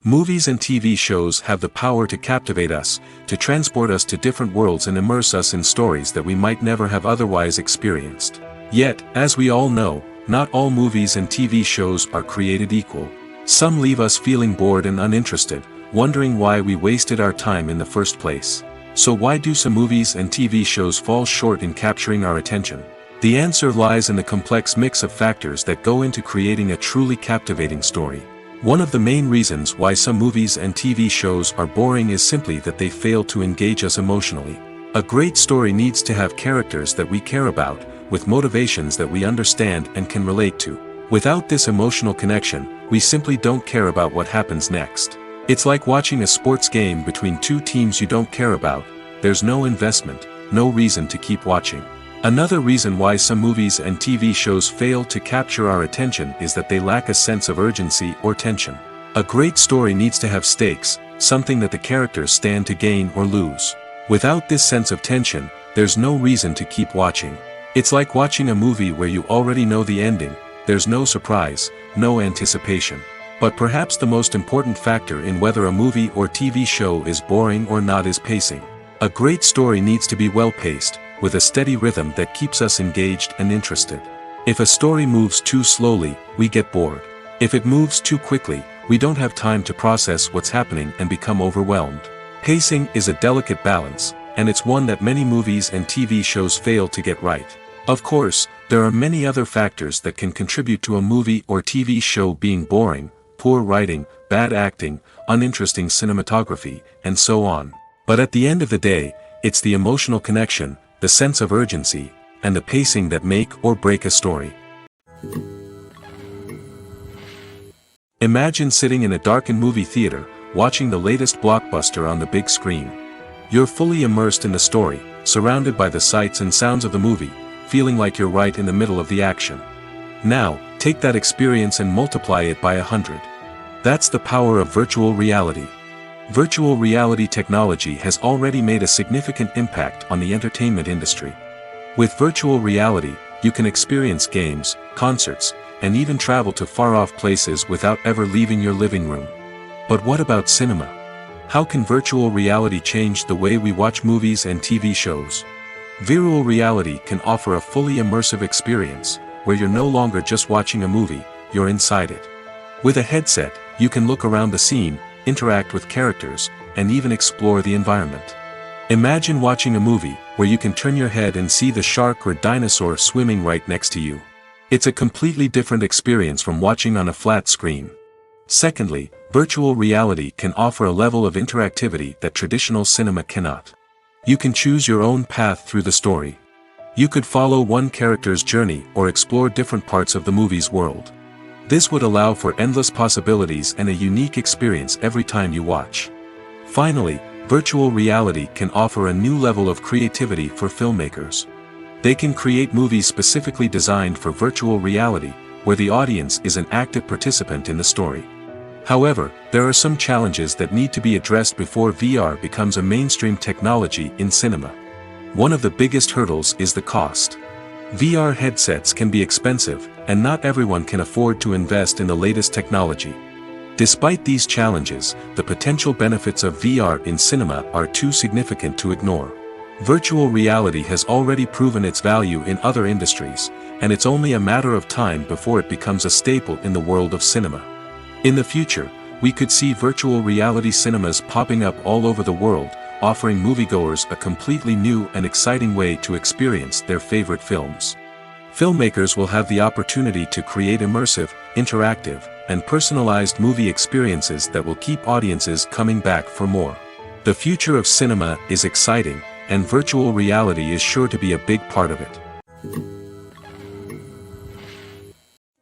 Movies and TV shows have the power to captivate us, to transport us to different worlds and immerse us in stories that we might never have otherwise experienced. Yet, as we all know, not all movies and TV shows are created equal. Some leave us feeling bored and uninterested, wondering why we wasted our time in the first place. So why do some movies and TV shows fall short in capturing our attention? The answer lies in the complex mix of factors that go into creating a truly captivating story. One of the main reasons why some movies and TV shows are boring is simply that they fail to engage us emotionally. A great story needs to have characters that we care about, with motivations that we understand and can relate to. Without this emotional connection, we simply don't care about what happens next. It's like watching a sports game between two teams you don't care about. There's no investment, no reason to keep watching. Another reason why some movies and TV shows fail to capture our attention is that they lack a sense of urgency or tension. A great story needs to have stakes, something that the characters stand to gain or lose. Without this sense of tension, there's no reason to keep watching. It's like watching a movie where you already know the ending. There's no surprise, no anticipation. But perhaps the most important factor in whether a movie or TV show is boring or not is pacing. A great story needs to be well-paced, with a steady rhythm that keeps us engaged and interested. If a story moves too slowly, we get bored. If it moves too quickly, we don't have time to process what's happening and become overwhelmed. Pacing is a delicate balance, and it's one that many movies and TV shows fail to get right. Of course, there are many other factors that can contribute to a movie or TV show being boring: poor writing, bad acting, uninteresting cinematography, and so on. But at the end of the day, it's the emotional connection, the sense of urgency, and the pacing that make or break a story. Imagine sitting in a darkened movie theater, watching the latest blockbuster on the big screen. You're fully immersed in the story, surrounded by the sights and sounds of the movie, feeling like you're right in the middle of the action. Now, take that experience and multiply it by 100. That's the power of virtual reality. Virtual reality technology has already made a significant impact on the entertainment industry. With virtual reality, you can experience games, concerts, and even travel to far-off places without ever leaving your living room. But what about cinema? How can virtual reality change the way we watch movies and TV shows? Virtual reality can offer a fully immersive experience, where you're no longer just watching a movie, you're inside it. With a headset, you can look around the scene, interact with characters, and even explore the environment. Imagine watching a movie where you can turn your head and see the shark or dinosaur swimming right next to you. It's a completely different experience from watching on a flat screen. Secondly, virtual reality can offer a level of interactivity that traditional cinema cannot. You can choose your own path through the story. You could follow one character's journey or explore different parts of the movie's world. This would allow for endless possibilities and a unique experience every time you watch. Finally, virtual reality can offer a new level of creativity for filmmakers. They can create movies specifically designed for virtual reality, where the audience is an active participant in the story. However, there are some challenges that need to be addressed before VR becomes a mainstream technology in cinema. One of the biggest hurdles is the cost. VR headsets can be expensive, and not everyone can afford to invest in the latest technology. Despite these challenges, the potential benefits of VR in cinema are too significant to ignore. Virtual reality has already proven its value in other industries, and it's only a matter of time before it becomes a staple in the world of cinema. In the future, we could see virtual reality cinemas popping up all over the world, offering moviegoers a completely new and exciting way to experience their favorite films. Filmmakers will have the opportunity to create immersive, interactive, and personalized movie experiences that will keep audiences coming back for more. The future of cinema is exciting, and virtual reality is sure to be a big part of it.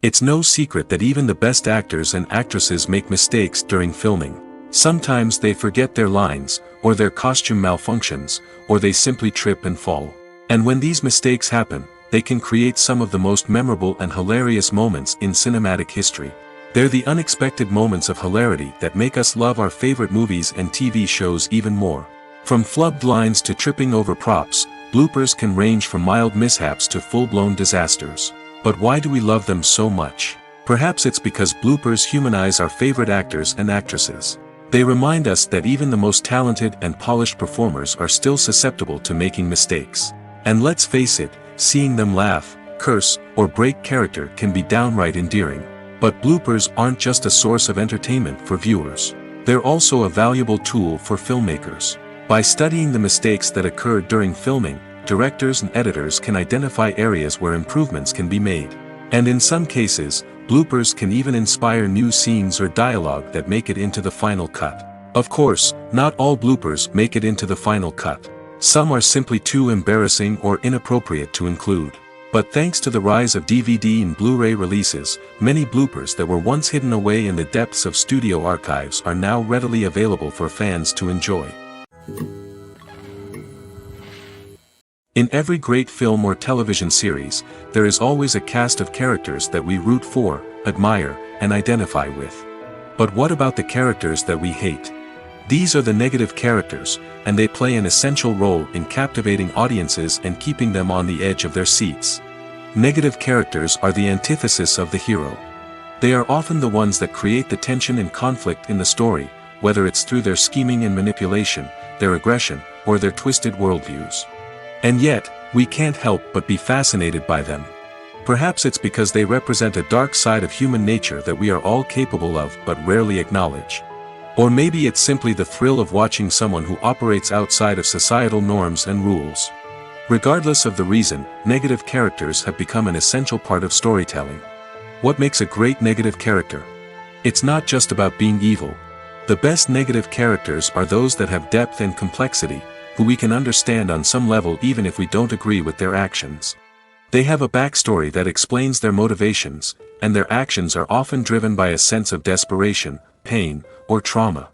It's no secret that even the best actors and actresses make mistakes during filming. Sometimes they forget their lines, or their costume malfunctions, or they simply trip and fall. And when these mistakes happen, they can create some of the most memorable and hilarious moments in cinematic history. They're the unexpected moments of hilarity that make us love our favorite movies and TV shows even more. From flubbed lines to tripping over props, bloopers can range from mild mishaps to full-blown disasters. But why do we love them so much? Perhaps it's because bloopers humanize our favorite actors and actresses. They remind us that even the most talented and polished performers are still susceptible to making mistakes. And let's face it, seeing them laugh, curse, or break character can be downright endearing. But bloopers aren't just a source of entertainment for viewers. They're also a valuable tool for filmmakers. By studying the mistakes that occurred during filming, directors and editors can identify areas where improvements can be made. And in some cases, bloopers can even inspire new scenes or dialogue that make it into the final cut. Of course, not all bloopers make it into the final cut. Some are simply too embarrassing or inappropriate to include. But thanks to the rise of DVD and Blu-ray releases, many bloopers that were once hidden away in the depths of studio archives are now readily available for fans to enjoy. In every great film or television series, there is always a cast of characters that we root for, admire, and identify with. But what about the characters that we hate? These are the negative characters, and they play an essential role in captivating audiences and keeping them on the edge of their seats. Negative characters are the antithesis of the hero. They are often the ones that create the tension and conflict in the story, whether it's through their scheming and manipulation, their aggression, or their twisted worldviews. And yet, we can't help but be fascinated by them. Perhaps it's because they represent a dark side of human nature that we are all capable of but rarely acknowledge. Or maybe it's simply the thrill of watching someone who operates outside of societal norms and rules. Regardless of the reason, negative characters have become an essential part of storytelling. What makes a great negative character? It's not just about being evil. The best negative characters are those that have depth and complexity, who we can understand on some level even if we don't agree with their actions. They have a backstory that explains their motivations, and their actions are often driven by a sense of desperation, pain, or trauma.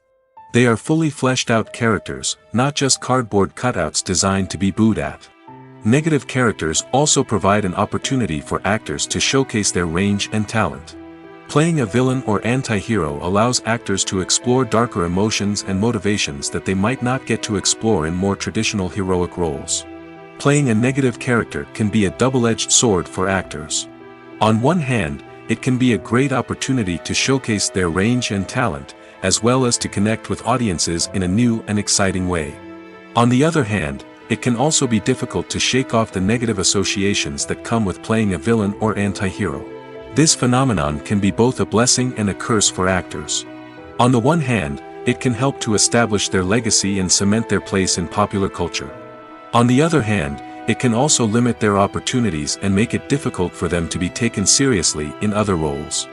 They are fully fleshed out characters, not just cardboard cutouts designed to be booed at. Negative characters also provide an opportunity for actors to showcase their range and talent. Playing a villain or anti-hero allows actors to explore darker emotions and motivations that they might not get to explore in more traditional heroic roles. Playing a negative character can be a double-edged sword for actors. On one hand, it can be a great opportunity to showcase their range and talent, as well as to connect with audiences in a new and exciting way. On the other hand, it can also be difficult to shake off the negative associations that come with playing a villain or anti-hero. This phenomenon can be both a blessing and a curse for actors. On the one hand, it can help to establish their legacy and cement their place in popular culture. On the other hand, it can also limit their opportunities and make it difficult for them to be taken seriously in other roles.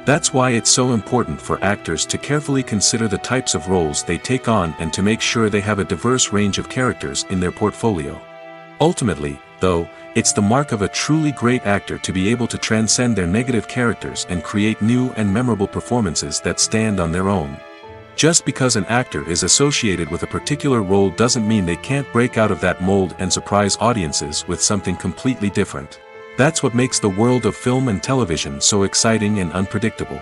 That's why it's so important for actors to carefully consider the types of roles they take on and to make sure they have a diverse range of characters in their portfolio. Ultimately, though, it's the mark of a truly great actor to be able to transcend their negative characters and create new and memorable performances that stand on their own. Just because an actor is associated with a particular role doesn't mean they can't break out of that mold and surprise audiences with something completely different. That's what makes the world of film and television so exciting and unpredictable.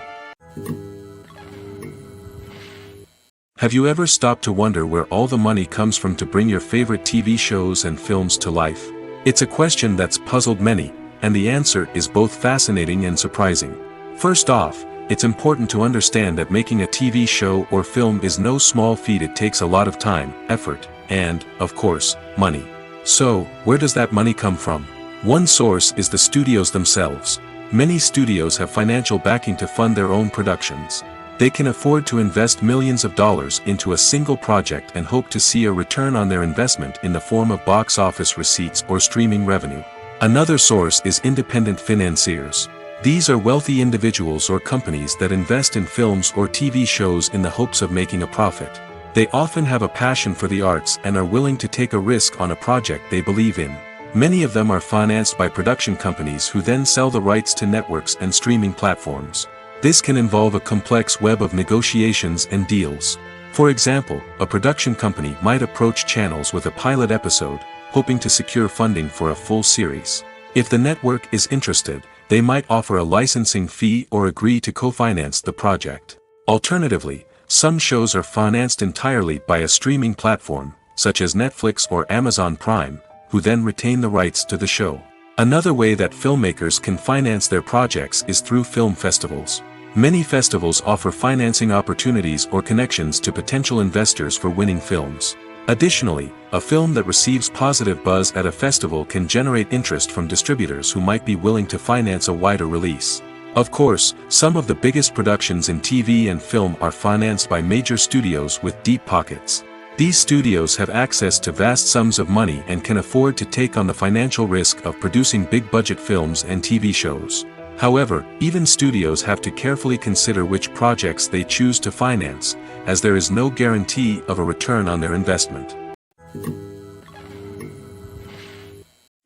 Have you ever stopped to wonder where all the money comes from to bring your favorite TV shows and films to life? It's a question that's puzzled many, and the answer is both fascinating and surprising. First off, it's important to understand that making a TV show or film is no small feat. It takes a lot of time, effort, and, of course, money. So, where does that money come from? One source is the studios themselves. Many studios have financial backing to fund their own productions. They can afford to invest millions of dollars into a single project and hope to see a return on their investment in the form of box office receipts or streaming revenue. Another source is independent financiers. These are wealthy individuals or companies that invest in films or TV shows in the hopes of making a profit. They often have a passion for the arts and are willing to take a risk on a project they believe in. Many of them are financed by production companies who then sell the rights to networks and streaming platforms. This can involve a complex web of negotiations and deals. For example, a production company might approach channels with a pilot episode, hoping to secure funding for a full series. If the network is interested, they might offer a licensing fee or agree to co-finance the project. Alternatively, some shows are financed entirely by a streaming platform, such as Netflix or Amazon Prime, who then retain the rights to the show. Another way that filmmakers can finance their projects is through film festivals. Many festivals offer financing opportunities or connections to potential investors for winning films. Additionally, a film that receives positive buzz at a festival can generate interest from distributors who might be willing to finance a wider release. Of course, some of the biggest productions in TV and film are financed by major studios with deep pockets. These studios have access to vast sums of money and can afford to take on the financial risk of producing big-budget films and TV shows. However, even studios have to carefully consider which projects they choose to finance, as there is no guarantee of a return on their investment.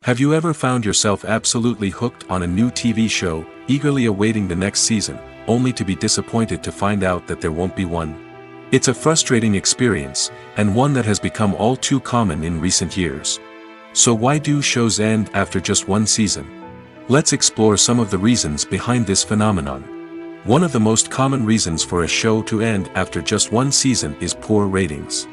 Have you ever found yourself absolutely hooked on a new TV show, eagerly awaiting the next season, only to be disappointed to find out that there won't be one? It's a frustrating experience, and one that has become all too common in recent years. So why do shows end after just one season? Let's explore some of the reasons behind this phenomenon. One of the most common reasons for a show to end after just one season is poor ratings.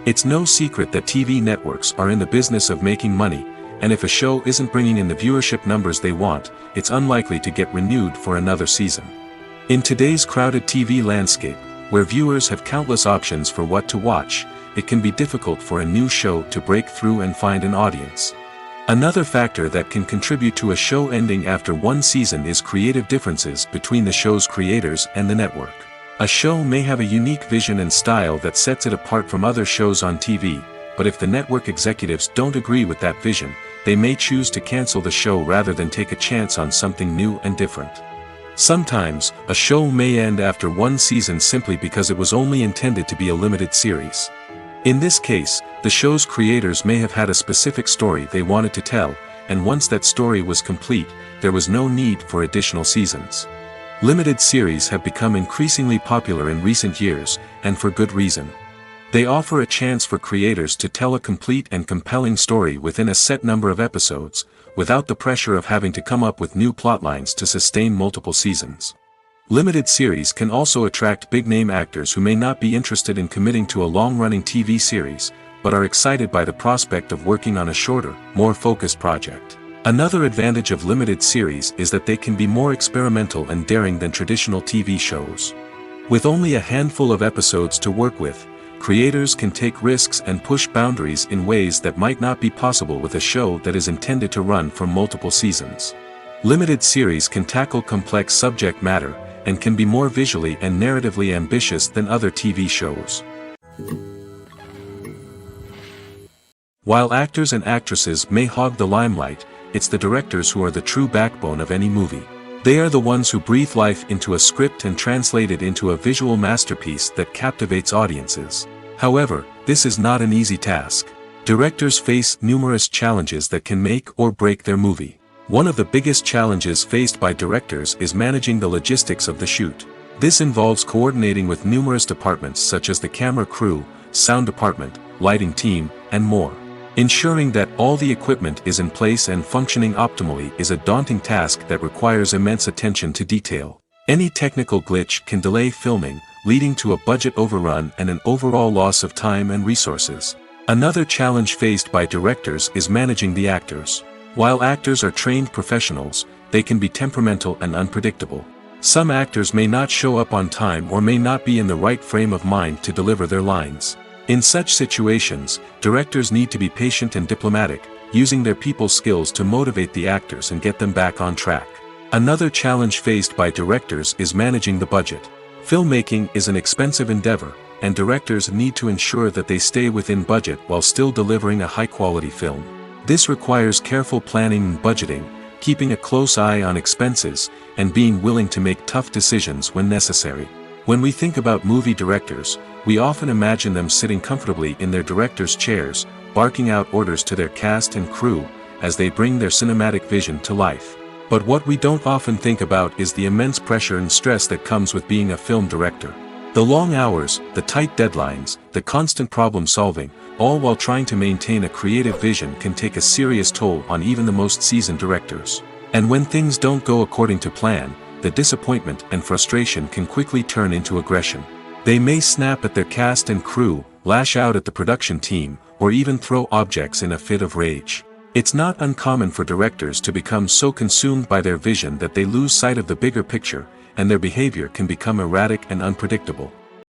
It's no secret that TV networks are in the business of making money, and if a show isn't bringing in the viewership numbers they want, it's unlikely to get renewed for another season. In today's crowded TV landscape, where viewers have countless options for what to watch, it can be difficult for a new show to break through and find an audience. Another factor that can contribute to a show ending after one season is creative differences between the show's creators and the network. A show may have a unique vision and style that sets it apart from other shows on TV, but if the network executives don't agree with that vision, they may choose to cancel the show rather than take a chance on something new and different. Sometimes, a show may end after one season simply because it was only intended to be a limited series. In this case, the show's creators may have had a specific story they wanted to tell, and once that story was complete, there was no need for additional seasons. Limited series have become increasingly popular in recent years, and for good reason. They offer a chance for creators to tell a complete and compelling story within a set number of episodes, without the pressure of having to come up with new plotlines to sustain multiple seasons. Limited series can also attract big-name actors who may not be interested in committing to a long-running TV series, but are excited by the prospect of working on a shorter, more focused project. Another advantage of limited series is that they can be more experimental and daring than traditional TV shows. With only a handful of episodes to work with, creators can take risks and push boundaries in ways that might not be possible with a show that is intended to run for multiple seasons. Limited series can tackle complex subject matter, and can be more visually and narratively ambitious than other TV shows. While actors and actresses may hog the limelight, it's the directors who are the true backbone of any movie. They are the ones who breathe life into a script and translate it into a visual masterpiece that captivates audiences. However, this is not an easy task. Directors face numerous challenges that can make or break their movie. One of the biggest challenges faced by directors is managing the logistics of the shoot. This involves coordinating with numerous departments such as the camera crew, sound department, lighting team, and more. Ensuring that all the equipment is in place and functioning optimally is a daunting task that requires immense attention to detail. Any technical glitch can delay filming, leading to a budget overrun and an overall loss of time and resources. Another challenge faced by directors is managing the actors. While actors are trained professionals, they can be temperamental and unpredictable. Some actors may not show up on time or may not be in the right frame of mind to deliver their lines. In such situations, directors need to be patient and diplomatic, using their people skills to motivate the actors and get them back on track. Another challenge faced by directors is managing the budget. Filmmaking is an expensive endeavor, and directors need to ensure that they stay within budget while still delivering a high-quality film. This requires careful planning and budgeting, keeping a close eye on expenses, and being willing to make tough decisions when necessary. When we think about movie directors, we often imagine them sitting comfortably in their director's chairs, barking out orders to their cast and crew, as they bring their cinematic vision to life. But what we don't often think about is the immense pressure and stress that comes with being a film director. The long hours, the tight deadlines, the constant problem solving, all while trying to maintain a creative vision can take a serious toll on even the most seasoned directors. And when things don't go according to plan, the disappointment and frustration can quickly turn into aggression. They may snap at their cast and crew, lash out at the production team, or even throw objects in a fit of rage. It's not uncommon for directors to become so consumed by their vision that they lose sight of the bigger picture, and their behavior can become erratic and unpredictable.